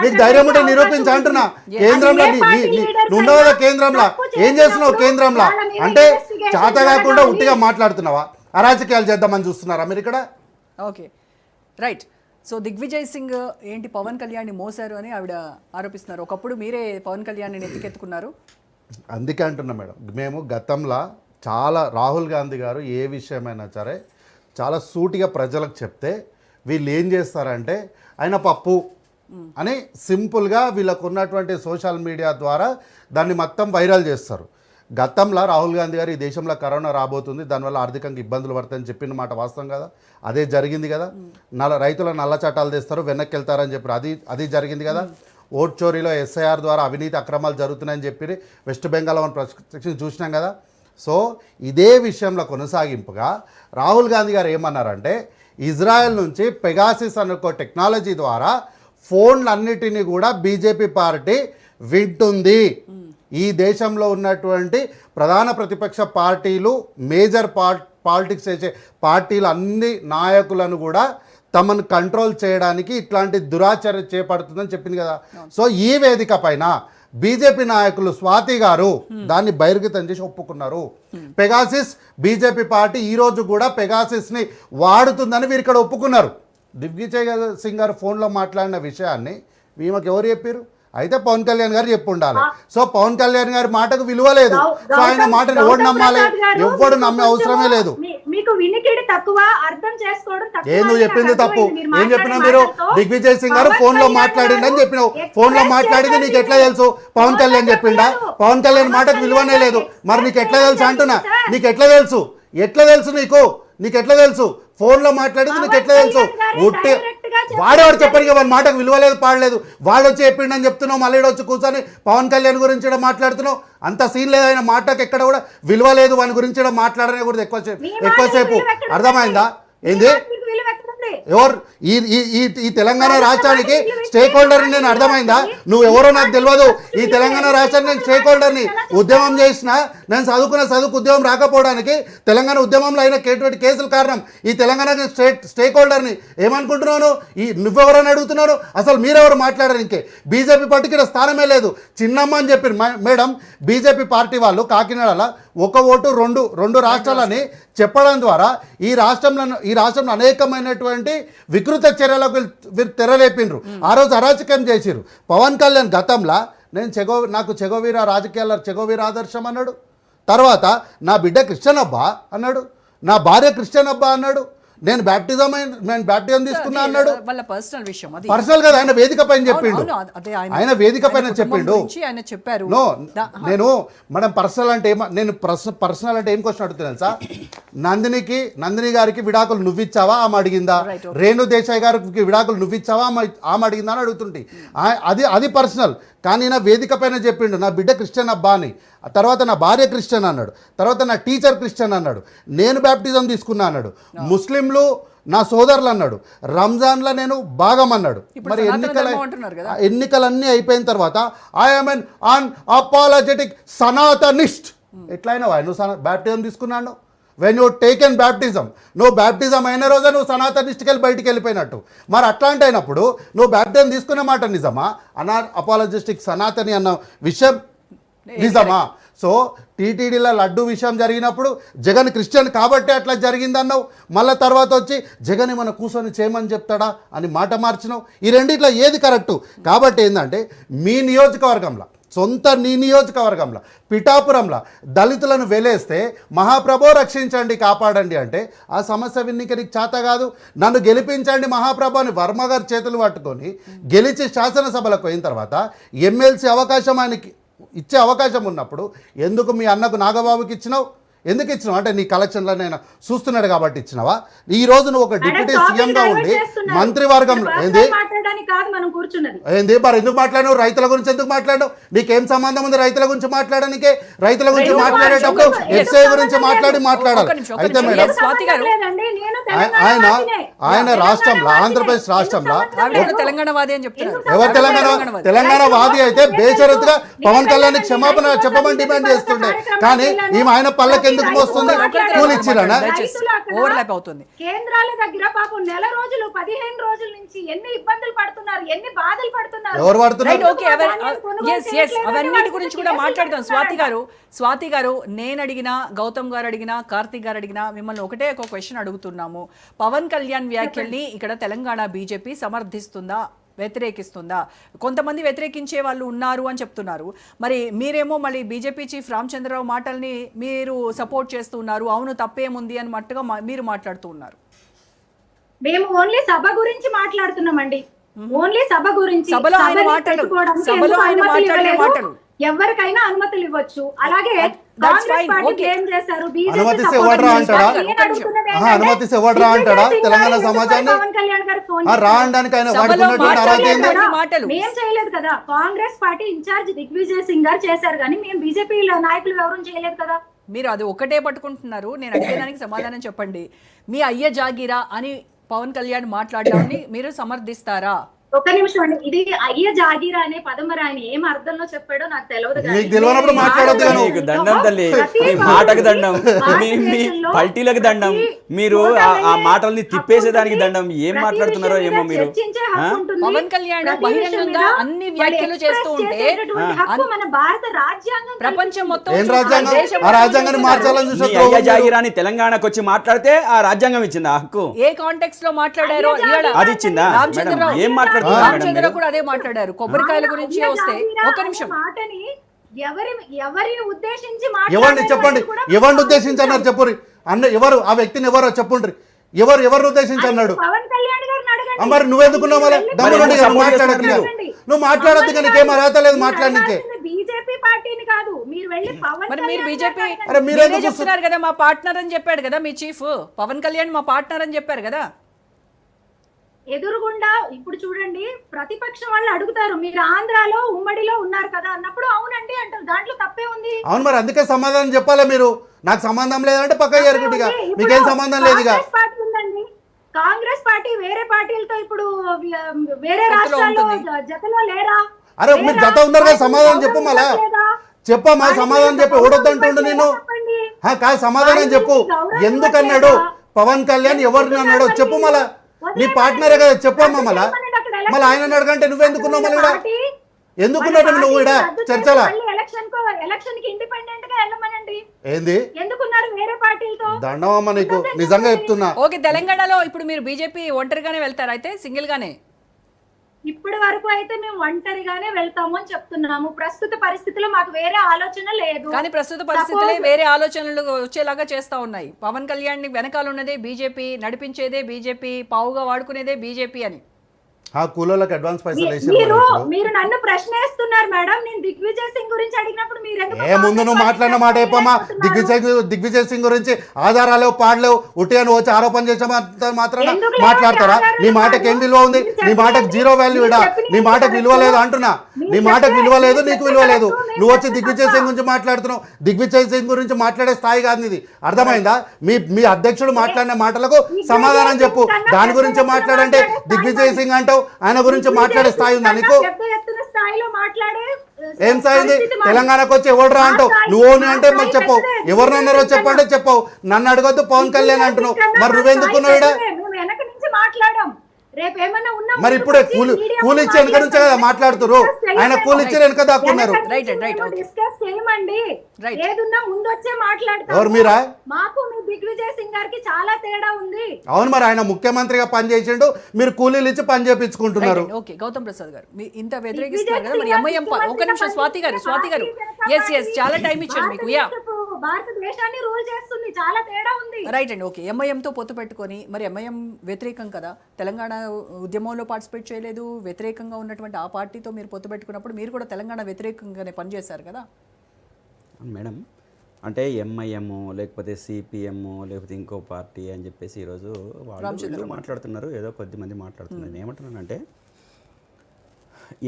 మీకు ధైర్యం ఉంటే నిరూపించ అంటున్నా. కేంద్రంలో నువ్వు ఉన్నావు కదా, కేంద్రంలో ఏం చేస్తున్నావు? కేంద్రంలో అంటే చేత కాకుండా ఉట్టిగా మాట్లాడుతున్నావా? అరాజకీయాలు చేద్దామని చూస్తున్నారా మీరు ఇక్కడ? Okay, right. So Digvijay Singh ఏంటి పవన్ కళ్యాణ్ని మోసారు అని ఆవిడ ఆరోపిస్తున్నారు. ఒకప్పుడు మీరే పవన్ కళ్యాణ్ని ఎత్తుకెత్తుకున్నారు. అందుకే అంటున్నా మేడం, మేము గతంలో చాలా రాహుల్ గాంధీ గారు ఏ విషయమైనా సరే చాలా సూటిగా ప్రజలకు చెప్తే వీళ్ళు ఏం చేస్తారంటే ఆయన పప్పు అని సింపుల్గా వీళ్ళకు ఉన్నటువంటి సోషల్ మీడియా ద్వారా దాన్ని మొత్తం వైరల్ చేస్తారు. గతంలో రాహుల్ గాంధీ గారు ఈ దేశంలో కరోనా రాబోతుంది, దానివల్ల ఆర్థికంగా ఇబ్బందులు పడతాయని చెప్పిన మాట వాస్తవం కదా, అదే జరిగింది కదా. రైతుల నల్ల చట్టాలు తెస్తారు, వెనక్కి వెళ్తారని చెప్పి అది జరిగింది కదా. ఓట్ చోరీలో ఎస్ఐఆర్ ద్వారా అవినీతి అక్రమాలు జరుగుతున్నాయని చెప్పి వెస్ట్ బెంగాల్ మనం ప్రత్యక్షంగా చూసినాం కదా. సో ఇదే విషయంలో కొనసాగింపుగా రాహుల్ గాంధీ గారు ఏమన్నారంటే ఇజ్రాయెల్ నుంచి పెగాసిస్ అనుకో టెక్నాలజీ ద్వారా ఫోన్లన్నిటినీ కూడా బీజేపీ పార్టీ వింటుంది. ఈ దేశంలో ఉన్నటువంటి ప్రధాన ప్రతిపక్ష పార్టీలు, మేజర్ పాలిటిక్స్ చేసే పార్టీలు అన్ని నాయకులను కూడా తమను కంట్రోల్ చేయడానికి ఇట్లాంటి దురాచరణ చేపడుతుందని చెప్పింది కదా. సో ఈ వేదిక పైన బీజేపీ నాయకులు స్వాతి గారు దాన్ని బహిర్గతం చేసి ఒప్పుకున్నారు. పెగాసిస్ బీజేపీ పార్టీ ఈరోజు కూడా పెగాసిస్ని వాడుతుందని వీరు ఇక్కడ ఒప్పుకున్నారు. దిగ్విజయ్ సింగ్ గారు ఫోన్లో మాట్లాడిన విషయాన్ని ఈమెకు ఎవరు చెప్పారు? అయితే పవన్ కళ్యాణ్ గారు చెప్పి ఉండాలి. సో పవన్ కళ్యాణ్ గారి మాటకు విలువ లేదు. సో ఆయన మాటను ఎవడు నమ్మాలి? ఎవ్వడు నమ్మే అవసరమే లేదు. మీకు వినికిడి తక్కువ, అర్థం చేసుకోవడం తక్కువ. ఏ నువ్వు చెప్పింది తప్పు. ఏం చెప్పినా మీరు దిగ్విజయ్ సింగ్ గారు ఫోన్ లో మాట్లాడిండి అని చెప్పినావు. ఫోన్ లో మాట్లాడింది నీకు ఎట్లా తెలుసు? పవన్ కళ్యాణ్ చెప్పిండా? పవన్ కళ్యాణ్ మాటకు విలువనే లేదు. మరి నీకు ఎట్లా తెలుసు అంటున్నా? నీకు ఎట్లా తెలుసు? ఎట్లా తెలుసు నీకు ఎట్లా తెలుసు? ఫోన్ లో మాట్లాడింది నీకు ఎట్లా తెలుసు? ఉట్టి వాడేవాడు చెప్పడానికి వాడి మాటకు విలువలేదు, పాడలేదు. వాడు వచ్చి చెప్పిండని చెప్తున్నావు, మళ్ళీ వచ్చి కూర్చొని పవన్ కళ్యాణ్ గురించి మాట్లాడుతున్నావు. అంత సీన్ లేదు. ఆయన మాటకు ఎక్కడ కూడా విలువ లేదు. వాని గురించి మాట్లాడనే కూడా ఎక్కువసేపు. అర్థమైందా? ఏంది ఎవరు ఈ తెలంగాణ రాష్ట్రానికి స్టేక్ హోల్డర్ని? నేను అర్థమైందా? నువ్వు ఎవరో నాకు తెలియదు. ఈ తెలంగాణ రాష్ట్రానికి నేను స్టేక్ హోల్డర్ని. ఉద్యమం చేసిన నేను చదువుకు ఉద్యమం రాకపోవడానికి తెలంగాణ ఉద్యమంలో అయిన కేసులు కారణం. ఈ తెలంగాణ స్టేక్ హోల్డర్ని. ఏమనుకుంటున్నాను? నువ్వెవరని అడుగుతున్నాను? అసలు మీరెవరు మాట్లాడారు? ఇంకే బీజేపీ పార్టీకి స్థానమే లేదు. చిన్నమ్మ అని చెప్పి మేడం బీజేపీ పార్టీ వాళ్ళు కాకినాడలో ఒక ఓటు రెండు రాష్ట్రాలని చెప్పడం ద్వారా ఈ రాష్ట్రంలో అనేకమైనటువంటి వికృత చర్యలకు తెరలేపినరు. ఆ రోజు అరాచకం చేసిరు. పవన్ కళ్యాణ్ గతంలో నాకు చెగోవీరా రాజకీయాల్లో చెగోవీరా ఆదర్శం అన్నాడు. తర్వాత నా బిడ్డ క్రిస్టియన్ అబ్బా అన్నాడు. నా భార్య క్రిస్టియన్ అబ్బా అన్నాడు. నేను బ్యాప్టిజం తీసుకున్నా అన్నాడు. వాళ్ళ పర్సనల్ విషయం అది. పర్సనల్ గా ఆయన వేదిక పైన చెప్పిండు. ఆయన వేదిక పైన చెప్పిండు. ఆయన చెప్పారు. నో నేను మేడం పర్సనల్ అంటే నేను పర్సనల్ అంటే ఏం క్వశ్చన్ అడుగుతున్నాను సార్. నందిని గారికి విడాకులు నువ్విచ్చావా ఆమె అడిగిందా? రేణు దేశాయ్ గారికి విడాకులు నువ్విచ్చావా ఆమె అడిగిందా అని అడుగుతుంటే అది పర్సనల్. కానీ నా వేదిక పైన చెప్పిండు నా బిడ్డ క్రిస్టియన్ అబ్బా అని. తర్వాత నా భార్య క్రిస్టియన్ అన్నాడు. తర్వాత నా టీచర్ క్రిస్టియన్ అన్నాడు. నేను బ్యాప్టిజం తీసుకున్నా అన్నాడు. ముస్లింలు నా సోదరులు అన్నాడు. రంజాన్లో నేను భాగం అన్నాడు. మరి ఎన్నికలన్నీ అయిపోయిన తర్వాత ఐఎమ్ ఎన్ అన్అపాలజెటిక్ సనాతనిస్ట్. ఎట్లయినా నువ్వు బ్యాప్టిజం తీసుకున్నాను. వెన్ యూ టేకెన్ బ్యాప్టిజం, నువ్వు బ్యాప్టిజం అయిన రోజే నువ్వు సనాతనిస్ట్కి వెళ్ళి బయటికి వెళ్ళిపోయినట్టు. మరి అట్లాంటి అయినప్పుడు నువ్వు బ్యాప్టిజం తీసుకున్న మాట నిజమా? అపాలజిస్టిక్ సనాతని అన్న విషయం నిజమా? సో టీటీడీలో లడ్డు విషయం జరిగినప్పుడు జగన్ క్రిస్టియన్ కాబట్టి అట్లా జరిగిందన్నావు. మళ్ళీ తర్వాత వచ్చి జగన్ ఏమన్నా కూర్చొని చేయమని చెప్తాడా అని మాట మార్చినావు. ఈ రెండిట్లో ఏది కరెక్టు? కాబట్టి ఏంటంటే మీ నియోజకవర్గంలో నీ నియోజకవర్గంలో పిఠాపురంలో దళితులను వెలేస్తే మహాప్రభో రక్షించండి కాపాడండి అంటే ఆ సమస్య విన్నికి నీకు చేత కాదు. నన్ను గెలిపించండి మహాప్రభు అని వర్మ గారి చేతులు పట్టుకొని గెలిచి శాసనసభలకు పోయిన తర్వాత ఎమ్మెల్సీ అవకాశం ఆయనకి ఇచ్చే అవకాశం ఉన్నప్పుడు ఎందుకు మీ అన్నకు నాగబాబుకి ఇచ్చినావు? ఎందుకు ఇచ్చినావు? అంటే నీ కలెక్షన్లో నేను చూస్తున్నాడు కాబట్టి ఇచ్చినావా? ఈ రోజు నువ్వు ఒక డిప్యూటీ సీఎంగా ఉండి మంత్రివర్గంలో ఏంది మరి ఎందుకు మాట్లాడినావు? రైతుల గురించి ఎందుకు మాట్లాడినావు? నీకేం సంబంధం ఉంది రైతుల గురించి మాట్లాడడానికే? రైతుల గురించి మాట్లాడేటప్పుడు ఎస్ఐ గురించి మాట్లాడాలి. అయితే మేడం ఆయన రాష్ట్రంలో ఆంధ్రప్రదేశ్ రాష్ట్రంలో తెలంగాణవాది అని చెప్తున్నారు. ఎవరు తెలంగాణ వాది అయితే బేషరతుగా పవన్ కళ్యాణ్ క్షమాపణ చెప్పమని డిమాండ్ చేస్తుండే. కానీ ఈమె ఆయన పళ్ళకి ఎందుకు మోస్తుంది? ఓవర్లాప్ అవుతుంది. కేంద్రాల దగ్గర పాపం నెల రోజులు 15 రోజుల నుంచి ఎన్ని ఇబ్బందులు పడుతున్నారు, ఎన్ని బాధలు పడుతున్నారు. ఎవరు పడుతున్నారు? అవన్నిటి గురించి కూడా మాట్లాడదాం. స్వాతి గారు నేను అడిగినా, గౌతమ్ గారు అడిగినా, కార్తీక్ గారు అడిగినా మిమ్మల్ని ఒకటే ఒక క్వశ్చన్ అడుగుతున్నాము. పవన్ కళ్యాణ్ వ్యాఖ్యల్ని ఇక్కడ తెలంగాణ బీజేపీ సమర్థిస్తుందా, వ్యతిరేకిస్తుందా? కొంతమంది వ్యతిరేకించే వాళ్ళు ఉన్నారు అని చెప్తున్నారు. మరి మీరేమో మళ్ళీ బీజేపీ చీఫ్ రామచంద్రరావు మాటల్ని మీరు సపోర్ట్ చేస్తున్నారు. అవును తప్పేముంది అని మట్టుగా మీరు మాట్లాడుతూ ఉన్నారు. మేము ఓన్లీ సభ గురించి మాట్లాడుతున్నామండి. ఓన్లీ సభ గురించి. సభలో ఆయన మాటలు ఎవరికైనా అనుమతులు ఇవ్వచ్చు. అలాగే అనుమతిస్తే ఎవడరా అంటాడా? అనుమతిస్తే ఎవడరా అంటాడా? తెలంగాణ సమాజాన్ని రావడానికి ఆయన మేము చేయలేదు కదా. కాంగ్రెస్ పార్టీ ఇన్ఛార్జ్ దిగ్విజయ్ సింగ్ గారు చేశారు, కానీ మేము బీజేపీ నాయకులు ఎవరు చేయలేదు కదా. మీరు అది ఒకటే పట్టుకుంటున్నారు. నేను అడిగేదానికి సమాధానం చెప్పండి. మీ అయ్య జాగిరా అని పవన్ కళ్యాణ్ మాట్లాడడాన్ని మీరు సమర్థిస్తారా? ఒక్క నిమిషం అండి, ఇది అయ్య జాగీరా అనే పదం మరి ఆయన ఏం అర్థంలో చెప్పాడో నాకు తెలియదు కానీ నీకు తెలియనప్పుడు మాట్లాడొద్దు కానీ. నీకు దండం తల్లి, ప్రతి మీ మాటకు దండం, భారతదేశంలో మీ పల్టీలకు దండం, మీరు ఆ మాటల్ని తిప్పేసేదానికి దండం. ఏం మాట్లాడుతున్నారో ఏమో మీరు. చర్చించే హక్కు ఉంటుంది. పవన్ కళ్యాణ్ ప్రతి బహిరంగంగా విషయం మీద అన్ని వాళ్ళు వ్యాఖ్యలు చేస్తూ express ఉంటే చేసేటటువంటి హక్కు మన భారత రాజ్యాంగం ప్రపంచం మొత్తం ఏం చూస్తున్నారు. రాజ్యాంగం? దేశం ఆ రాజ్యాంగాన్ని మార్చాలని మీ చూసే అయ్య జాగిరాని తెలంగాణకు వచ్చి మాట్లాడితే ఆ రాజ్యాంగం ఇచ్చింది ఆ హక్కు. ఏ కాంటెక్స్ట్ లో మాట్లాడారో ఇవాళ అది ఇచ్చిందా మేడం? రామచంద్రరావు ఏం మాట్లాడుతున్నారు మేడం రామచంద్రరావు మీరు? కూడా అదే మాట్లాడారు. కొబ్బరికాయల గురించి వస్తే ఒక్క నిమిషం మాటని ఎవరిని ఉద్దేశించి ఎవరిని చెప్పండి, ఎవరిని ఉద్దేశించి అన్నారు చెప్పురి అన్న, ఎవరు ఆ వ్యక్తిని ఎవరో చెప్పుండ్రి, ఎవరిని ఉద్దేశించి అన్నాడు? పవన్ కళ్యాణ్ గారిని అడగండి. మరి నువ్వెందుకున్నావు మళ్ళీ దమ్మునుండి ఎందుకు కదా support మాట్లాడట్లేదు. చేస్తున్నారు? నువ్వు మాట్లాడద్దు కానీ నీకేం అర్హత లేదు మాట్లాడనికే. బీజేపీ పార్టీని కాదు, మీరు వెళ్ళి పవన్ మరి మీరు కళ్యాణ్ బీజేపీ గారిని అరే అడగండి. మీరేదో మీరే చెప్తున్నారు కదా మా పార్ట్నర్ అని చెప్పాడు కదా మీ చీఫ్ పవన్ కళ్యాణ్ మా పార్ట్నర్ అని చెప్పారు కదా. ఎదురుగుండా ఇప్పుడు చూడండి, ప్రతిపక్షం వాళ్ళు అడుగుతారు మీరు ఆంధ్రాలో ఉమ్మడిలో ఉన్నారు కదా అన్నప్పుడు అవునండి అంటారు, దాంట్లో తప్పే ఉంది. అవును మరి అందుకే సమాధానం చెప్పాలా మీరు. నాకు సంబంధం లేదంటే పక్క జరుగుతుందిగా, మీకేం సంబంధం లేదు ఇక. కాంగ్రెస్ పార్టీ ఉందండి, కాంగ్రెస్ పార్టీ వేరే పార్టీలతో ఇప్పుడు వేరే రాష్ట్రాల్లో జతలో లేరా? అరే మీరు జత ఉన్నారు కదా, సమాధానం చెప్పు మళ్ళా. చెప్పమ్మా సమాధానం చెప్పి ఓడొద్దంటుండు నేను. కాదు సమాధానం చెప్పు, ఎందుకన్నాడు పవన్ కళ్యాణ్ ఎవరిని అన్నాడో చెప్పు మళ్ళా. నీ పార్ట్నరే కదా చెప్పమ్మా మళ్ళా. మళ్ళీ ఆయన అడగంటే నువ్వెందుకున్నావు మళ్ళీ ఇక్కడ? ఎందుకున్నావు నువ్వు ఇక్కడ చర్చలా? ఎలక్షన్ కి ఇండిపెండెంట్ గా వెళ్ళమనండి. ఏంది ఎందుకున్నారు వేరే పార్టీలతో? దండమమ్మ నీకు నిజంగా చెప్తున్నా. ఓకే, తెలంగాణలో ఇప్పుడు మీరు బీజేపీ ఒంటరిగానే వెళ్తారు అయితే సింగిల్ గానే? ఇప్పటి వరకు అయితే మేము ఒంటరిగానే వెళ్తాము అని చెప్తున్నాము. ప్రస్తుత పరిస్థితిలో మాకు వేరే ఆలోచన లేదు. కానీ ప్రస్తుత పరిస్థితులే వేరే ఆలోచనలు వచ్చేలాగా చేస్తా ఉన్నాయి. పవన్ కళ్యాణ్ వెనకాల ఉన్నదే బీజేపీ, నడిపించేదే బీజేపీ, పావుగా వాడుకునేదే బీజేపీ అని. ఆ కూలోళ్ళకి అడ్వాన్స్ పైసలు మీరు నన్ను ప్రశ్న వేస్తున్నారు మేడం. నేను దిగ్విజయ్ సింగ్ గురించి అడిగినప్పుడు మీరు ఏ ముందు నువ్వు మాట్లాడిన మాట చెప్పమ్మా. దిగ్విజయ్ సింగ్ గురించి ఆధారాలు పాడలేవు, ఉట్టి అని వచ్చి ఆరోపణ చేసే మాత్రాన మాట్లాడతారా? నీ మాటకి ఏం విలువ ఉంది? నీ మాటకు జీరో వాల్యూ ఇడా. నీ మాటకు విలువ లేదు అంటున్నా. నీ మాటకు విలువ లేదు, నీకు విలువ లేదు. నువ్వు వచ్చి దిగ్విజయ్ సింగ్ గురించి మాట్లాడుతున్నావు. దిగ్విజయ్ సింగ్ గురించి మాట్లాడే స్థాయి కాదు ఇది, అర్థమైందా? మీ అధ్యక్షుడు మాట్లాడిన మాటలకు సమాధానం చెప్పు. దాని గురించి మాట్లాడంటే దిగ్విజయ్ సింగ్ అంటావు, ఆయన గురించి మాట్లాడే స్థాయి ఉందా నీకు? ఏం స్థాయి ఉంది? తెలంగాణకు వచ్చి ఎవడరా అంటావు నువ్వు అంటే మరి చెప్పవు. ఎవరినన్నారో చెప్పంటే చెప్పవు. నన్ను అడగొద్దు పవన్ కళ్యాణ్ అంటున్నావు. మరి నువ్వెందుకున్నావు ఇక్కడ? మరి ఇప్పుడే కూలి ఇచ్చి వెనక నుంచే కదా మాట్లాడుతున్నారు. ఆయన కూలి ఇచ్చి వెనక దాక్కున్నారు. ఎవరు మీరా? మాకు మీ దిగ్విజయ్ సింగ్ గారికి చాలా తేడా ఉంది. అవును మరి ఆయన ముఖ్యమంత్రిగా పనిచేసిండు, మీరు కూలీలు ఇచ్చి పని చేపించుకుంటున్నారు. ఓకే, గౌతమ్ ప్రసాద్ గారు మీ ఇంత వ్యతిరేకిస్తున్నారు కదా, మరి ఎంఐఎం ఒక నిమిషం స్వాతి గారు ఎస్ చాలా టైం ఇచ్చాను మీకు. యా, భారతదేశాన్ని రూల్ చేస్తుంది, చాలా తేడా ఉంది. రైట్ అండి. ఓకే, ఎంఐఎంతో పొత్తు పెట్టుకొని మరి ఎంఐఎం వ్యతిరేకం కదా, తెలంగాణ ఉద్యమంలో పార్టిసిపేట్ చేయలేదు, వ్యతిరేకంగా ఉన్నటువంటి ఆ పార్టీతో మీరు పొత్తు పెట్టుకున్నప్పుడు మీరు కూడా తెలంగాణ వ్యతిరేకంగానే పనిచేశారు కదా మేడం. అంటే ఎంఐఎం లేకపోతే సిపిఎం లేకపోతే ఇంకో పార్టీ అని చెప్పేసి ఈరోజు వాళ్ళు మాట్లాడుతున్నారు, ఏదో కొద్దిమంది మాట్లాడుతున్నారు. నేను ఏమంటున్నానంటే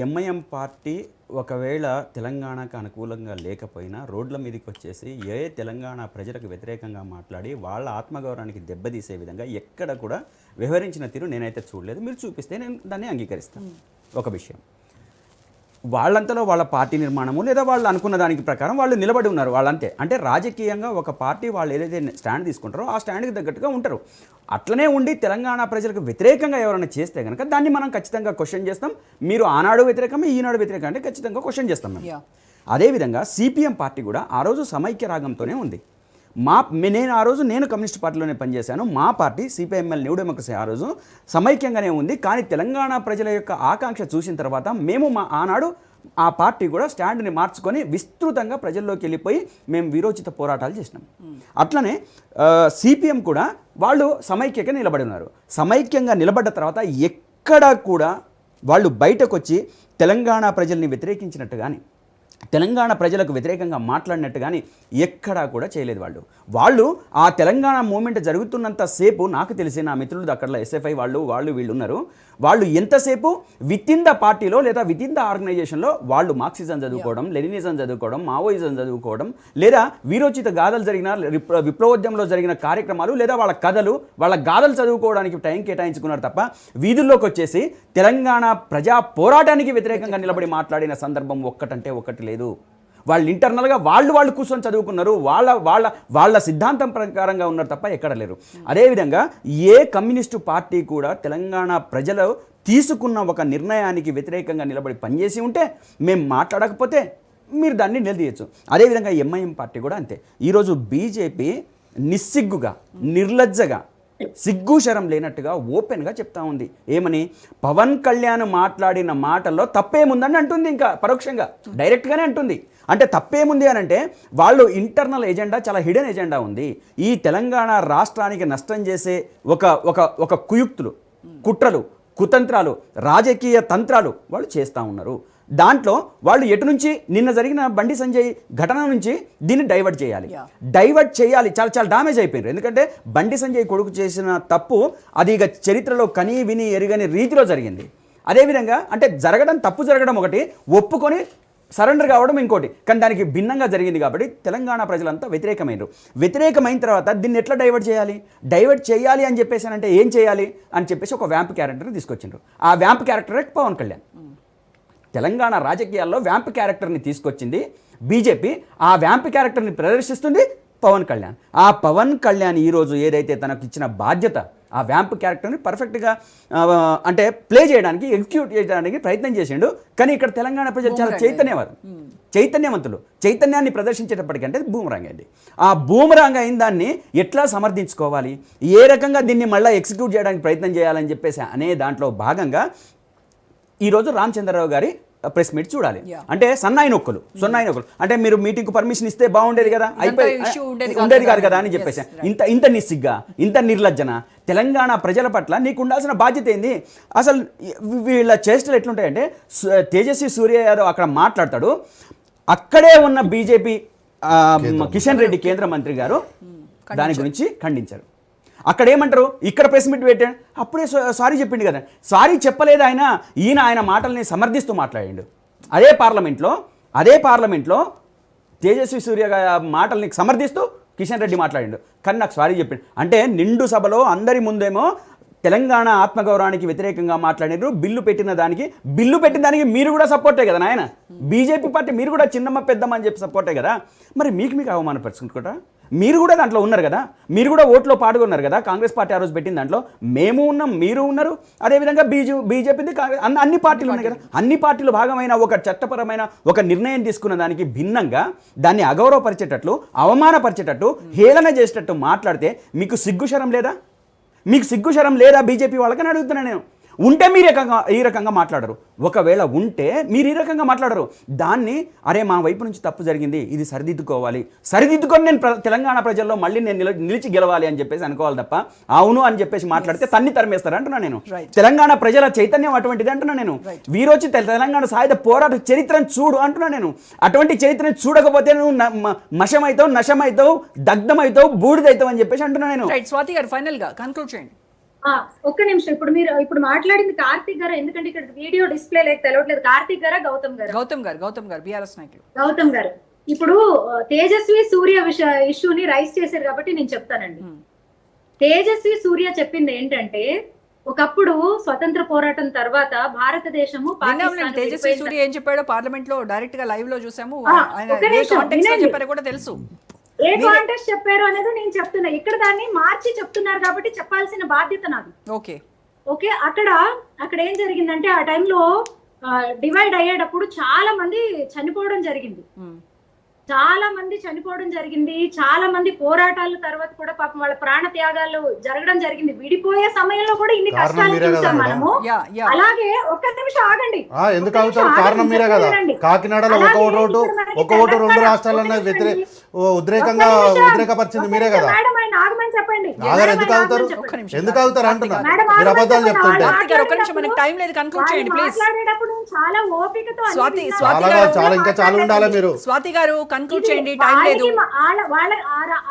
ఎంఐఎం పార్టీ ఒకవేళ తెలంగాణకు అనుకూలంగా లేకపోయినా రోడ్ల మీదకి వచ్చేసి తెలంగాణ ప్రజలకు వ్యతిరేకంగా మాట్లాడి వాళ్ళ ఆత్మగౌరవానికి దెబ్బతీసే విధంగా ఎక్కడ కూడా వ్యవహరించిన తీరు నేనైతే చూడలేదు. మీరు చూపిస్తే నేను దాన్ని అంగీకరిస్తాను. ఒక విషయం, వాళ్ళంతలో వాళ్ళ పార్టీ నిర్మాణము లేదా వాళ్ళు అనుకున్న దానికి ప్రకారం వాళ్ళు నిలబడి ఉన్నారు. వాళ్ళంతే. అంటే రాజకీయంగా ఒక పార్టీ వాళ్ళు ఏదైతే స్టాండ్ తీసుకుంటారో ఆ స్టాండ్కి తగ్గట్టుగా ఉంటారు. అట్లనే ఉండి తెలంగాణ ప్రజలకు వ్యతిరేకంగా ఎవరైనా చేస్తే కనుక దాన్ని మనం ఖచ్చితంగా క్వశ్చన్ చేస్తాం. మీరు ఆనాడు వ్యతిరేకమే, ఈనాడు వ్యతిరేకం అంటే ఖచ్చితంగా క్వశ్చన్ చేస్తాం మేము. అదేవిధంగా సిపిఎం పార్టీ కూడా ఆ రోజు సమైక్య రాగంతోనే ఉంది. నేను కమ్యూనిస్ట్ పార్టీలోనే పనిచేశాను. మా పార్టీ సిపిఐఎంఎల్ న్యూ డెమోక్రసీ ఆ రోజు సమైక్యంగానే ఉంది. కానీ తెలంగాణ ప్రజల యొక్క ఆకాంక్ష చూసిన తర్వాత మేము ఆనాడు ఆ పార్టీ కూడా స్టాండ్ని మార్చుకొని విస్తృతంగా ప్రజల్లోకి వెళ్ళిపోయి మేము వీరోచిత పోరాటాలు చేసినాం. అట్లనే సిపిఎం కూడా వాళ్ళు సమైక్యంగా నిలబడి ఉన్నారు. సమైక్యంగా నిలబడ్డ తర్వాత ఎక్కడా కూడా వాళ్ళు బయటకు వచ్చి తెలంగాణ ప్రజల్ని వ్యతిరేకించినట్టు కానీ తెలంగాణ ప్రజలకు వ్యతిరేకంగా మాట్లాడినట్టు కానీ ఎక్కడా కూడా చేయలేదు. వాళ్ళు ఆ తెలంగాణ మూమెంట్ జరుగుతున్నంత సేపు నాకు తెలిసి నా మిత్రులు అక్కడ ఎస్ఎఫ్ఐ వాళ్ళు వీళ్ళు ఉన్నారు. వాళ్ళు ఎంతసేపు విత్ ఇన్ ద పార్టీలో లేదా విత్ ఇన్ ద ఆర్గనైజేషన్లో వాళ్ళు మార్క్సిజం చదువుకోవడం, లెనినిజం చదువుకోవడం, మావోయిజం చదువుకోవడం, లేదా వీరోచిత గాథలు జరిగిన విప్లవోద్యమంలో జరిగిన కార్యక్రమాలు లేదా వాళ్ళ కథలు, వాళ్ళ గాథలు చదువుకోవడానికి టైం కేటాయించుకున్నారు తప్ప వీధుల్లోకి వచ్చేసి తెలంగాణ ప్రజా పోరాటానికి వ్యతిరేకంగా నిలబడి మాట్లాడిన సందర్భం ఒక్కటంటే ఒక్కటి లేదు. వాళ్ళు ఇంటర్నల్గా వాళ్ళు కూర్చొని చదువుకున్నారు, వాళ్ళ సిద్ధాంతం ప్రకారంగా ఉన్నారు తప్ప ఎక్కడ లేరు. అదేవిధంగా ఏ కమ్యూనిస్టు పార్టీ కూడా తెలంగాణ ప్రజలు తీసుకున్న ఒక నిర్ణయానికి వ్యతిరేకంగా నిలబడి పనిచేసి ఉంటే మేము మాట్లాడకపోతే మీరు దాన్ని నిలదీయచ్చు. అదేవిధంగా ఎంఐఎం పార్టీ కూడా అంతే. ఈరోజు బీజేపీ నిస్సిగ్గుగా, నిర్లజ్జగా, సిగ్గు శరం లేనట్టుగా ఓపెన్గా చెప్తా ఉంది. ఏమని? పవన్ కళ్యాణ్ మాట్లాడిన మాటల్లో తప్పేముందని అంటుంది. ఇంకా పరోక్షంగా డైరెక్ట్గానే అంటుంది. అంటే తప్పేముంది అని అంటే వాళ్ళు ఇంటర్నల్ ఎజెండా, చాలా హిడెన్ ఎజెండా ఉంది. ఈ తెలంగాణ రాష్ట్రానికి నష్టం చేసే ఒక కుయుక్తులు, కుట్రలు, కుతంత్రాలు, రాజకీయ తంత్రాలు వాళ్ళు చేస్తూ ఉన్నారు. దాంట్లో వాళ్ళు ఎటు నుంచి నిన్న జరిగిన బండి సంజయ్ ఘటన నుంచి దీన్ని డైవర్ట్ చేయాలి. చాలా డామేజ్ అయిపోయారు. ఎందుకంటే బండి సంజయ్ కొడుకు చేసిన తప్పు అది ఇక చరిత్రలో కనీ విని ఎరుగని రీతిలో జరిగింది. అదేవిధంగా అంటే తప్పు జరగడం ఒకటి, ఒప్పుకొని సరెండర్ కావడం ఇంకోటి, కానీ దానికి భిన్నంగా జరిగింది. కాబట్టి తెలంగాణ ప్రజలంతా వ్యతిరేకమైన తర్వాత దీన్ని ఎట్లా డైవర్ట్ చేయాలి అని చెప్పేసానంటే ఏం చేయాలి అని చెప్పేసి ఒక వ్యాంప్ క్యారెక్టర్ని తీసుకొచ్చిండ్రు. ఆ వ్యాంప్ క్యారెక్టరే పవన్ కళ్యాణ్. తెలంగాణ రాజకీయాల్లో వ్యాంప్ క్యారెక్టర్ని తీసుకొచ్చింది బీజేపీ. ఆ వ్యాంప్ క్యారెక్టర్ని ప్రదర్శిస్తుంది పవన్ కళ్యాణ్. ఆ పవన్ కళ్యాణ్ ఈరోజు ఏదైతే తనకు ఇచ్చిన బాధ్యత, ఆ వ్యాంప్ క్యారెక్టర్ని పర్ఫెక్ట్గా అంటే ప్లే చేయడానికి, ఎగ్జిక్యూట్ చేయడానికి ప్రయత్నం చేసిండు. కానీ ఇక్కడ తెలంగాణ ప్రజలు చాలా చైతన్యవంతులు. చైతన్యాన్ని ప్రదర్శించేటప్పటికంటే బూమరాంగ్ అయింది. ఆ బూమరాంగ్ అయిన దాన్ని ఎట్లా సమర్థించుకోవాలి, ఏ రకంగా దీన్ని మళ్ళీ ఎగ్జిక్యూట్ చేయడానికి ప్రయత్నం చేయాలని చెప్పేసి అనే దాంట్లో భాగంగా ఈరోజు రామచంద్రరావు గారి ప్రెస్ మీట్ చూడాలి. అంటే సన్నాయి నొక్కులు అంటే మీరు మీటింగ్కు పర్మిషన్ ఇస్తే బాగుండేది కదా, ఉండేది కాదు కదా అని చెప్పేసి ఇంత నిస్సిగ్గా, ఇంత నిర్లజ్జన తెలంగాణ ప్రజల పట్ల నీకు ఉండాల్సిన బాధ్యత ఏంది? అసలు వీళ్ళ చేష్టలు ఎట్లుంటాయంటే తేజస్వి సూర్య యాదవ్ అక్కడ మాట్లాడతాడు, అక్కడే ఉన్న బీజేపీ కిషన్ రెడ్డి కేంద్ర మంత్రి గారు దాని గురించి ఖండించారు. అక్కడ ఏమంటారు, ఇక్కడ ప్రెస్ మీట్ పెట్టాడు, అప్పుడే సారీ చెప్పిండు కదా. సారీ చెప్పలేదు ఆయన మాటల్ని సమర్థిస్తూ మాట్లాడిండు. అదే పార్లమెంట్లో తేజస్వి సూర్య మాటల్ని సమర్థిస్తూ కిషన్ రెడ్డి మాట్లాడిండు. కానీ నాకు సారీ చెప్పిండు అంటే నిండు సభలో అందరి ముందేమో తెలంగాణ ఆత్మగౌరవానికి వ్యతిరేకంగా మాట్లాడినారు. బిల్లు పెట్టిన దానికి మీరు కూడా సపోర్టే కదా నాయన. బీజేపీ పార్టీ మీరు కూడా చిన్నమ్మ పెద్దమ్మ అని చెప్పి సపోర్టే కదా. మరి మీకు అవమానపరుచుకుంటారా? మీరు కూడా దాంట్లో ఉన్నారు కదా, మీరు కూడా ఓట్లో పాల్గొన్నారు కదా. కాంగ్రెస్ పార్టీ ఆ రోజు పెట్టిన దాంట్లో మేము ఉన్నాం, మీరు ఉన్నారు. అదేవిధంగా బీజేపీ అన్ని పార్టీలు ఉన్నాయి కదా. అన్ని పార్టీలు భాగమైన ఒక చట్టపరమైన ఒక నిర్ణయం తీసుకున్న దానికి భిన్నంగా దాన్ని అగౌరవపరిచేటట్లు, అవమానపరిచేటట్టు, హేళన చేసేటట్టు మాట్లాడితే మీకు సిగ్గుశరం లేదా బీజేపీ వాళ్ళకని అడుగుతున్నాను నేను. ఉంటే మీరు ఈ రకంగా మాట్లాడరు. ఒకవేళ ఉంటే మీరు ఈ రకంగా మాట్లాడరు. దాన్ని అరే మా వైపు నుంచి తప్పు జరిగింది, ఇది సరిదిద్దుకొని నేను తెలంగాణ ప్రజల్లో మళ్ళీ నేను నిలిచి గెలవాలి అని చెప్పేసి అనుకోవాలి తప్ప అవును అని చెప్పేసి మాట్లాడితే తన్ని తరిమేస్తారు అంటున్నా నేను. తెలంగాణ ప్రజల చైతన్యం అటువంటిది అంటున్నా నేను. వీరోచి తెలంగాణ సాయుధ పోరాట చరిత్రను చూడు అంటున్నా నేను. అటువంటి చరిత్రను చూడకపోతే నువ్వు మషమైతావు, నశమైతావు, దగ్ధమైతావు, బూడిదైతావు అని చెప్పేసి అంటున్నా నేను. స్వాతి గారు ఫైనల్ గా కన్క్లూడ్ చేయండి. ఒక్క నిమిషం, ఇప్పుడు మాట్లాడింది కార్తీక్ గారు, ఎందుకంటే ఇక్కడ వీడియో డిస్ప్లే లేక తెలవట్లేదు. కార్తీక్ గారా గౌతమ్ గారు బీఆర్ఎస్ నాయకులు. గౌతమ్ గారు ఇప్పుడు తేజస్వి సూర్య ఇష్యూని రైజ్ చేశారు కాబట్టి నేను చెప్తానండి. తేజస్వి సూర్య చెప్పింది ఏంటంటే ఒకప్పుడు స్వతంత్ర పోరాటం తర్వాత భారతదేశము తేజస్వి సూర్య ఏం చెప్పాడో పార్లమెంట్ లో డైరెక్ట్ గా లైవ్ లో చూసాము. చెప్పారో కూడా తెలుసు. ఏ కాంటెక్స్ట్ చెప్పారు అనేది నేను చెప్తున్నా. ఇక్కడ దాన్ని మార్చి చెప్తున్నారు కాబట్టి చెప్పాల్సిన బాధ్యత నాది. ఓకే అక్కడ ఏం జరిగిందంటే ఆ టైంలో డివైడ్ అయ్యేటప్పుడు చాలా మంది చనిపోవడం జరిగింది. చాలా మంది పోరాటాల తర్వాత కూడా పాపం వాళ్ళ ప్రాణ త్యాగాలు జరగడం జరిగింది. విడిపోయే సమయంలో కూడా ఇన్ని కష్టాలు చూసాం మనము. అలాగే ఒక్క నిమిషం ఆగండి. ఎందుకు అవుతారు? కారణం మీరే కదా. కాకినాడలో ఒక ఓటు 2 రాష్ట్రాలన్న ఉద్రేకపరిచింది మీరే కదా. ఆగమని చెప్పండి. ఎందుకు అవుతారు అంటున్నా. మీరు అబద్ధాలు చెప్తుంటే మాట్లాడేటప్పుడు చాలా ఓపికతో చాలా ఉండాలి. మీరు స్వాతి గారు కన్క్లూడ్ చేయండి, టైం లేదు.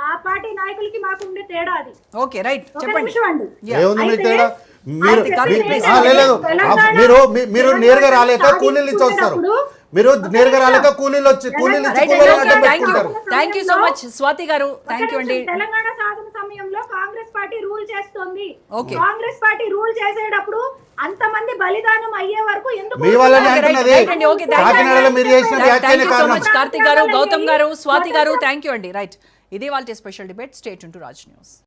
ఆ పార్టీ నాయకులకి మాకు ఉండే తేడా అది. ఓకే రైట్ చెప్పండి. ఏముంది మీ తేడా? మీరు లేదు మీరు నేరుగా రాలేక కూలీలు ఇచ్చి వస్తారు. మీరు నేరుగా రాలేక కూలీలు ఇచ్చి కూలీలు అడ్డం పెట్టుకుంటారు. Thank you so much Swathi గారు, థ్యాంక్ యూ అండి. తెలంగాణ సాధన సమయంలో కాంగ్రెస్ పార్టీ రూల్ చేస్తుంది. Okay. కాంగ్రెస్ పార్టీ రూల్ చేసేటప్పుడు అంతమంది బలిదానం అయ్యే వరకు ఎందుకు మీ వల్లనే అంటున్నది. Right అండి, okay, thank you. కాకినాడలో మీరు చేసిన వ్యాఖ్యనే థ్యాంక్ యూ సో కారణం. మచ్ కార్తిక్ గారు, గౌతమ్ గారు, స్వాతి గారు, థ్యాంక్ యూ అండి. రైట్, ఇది వాళ్ళ special debate. Stay tune to Raj news.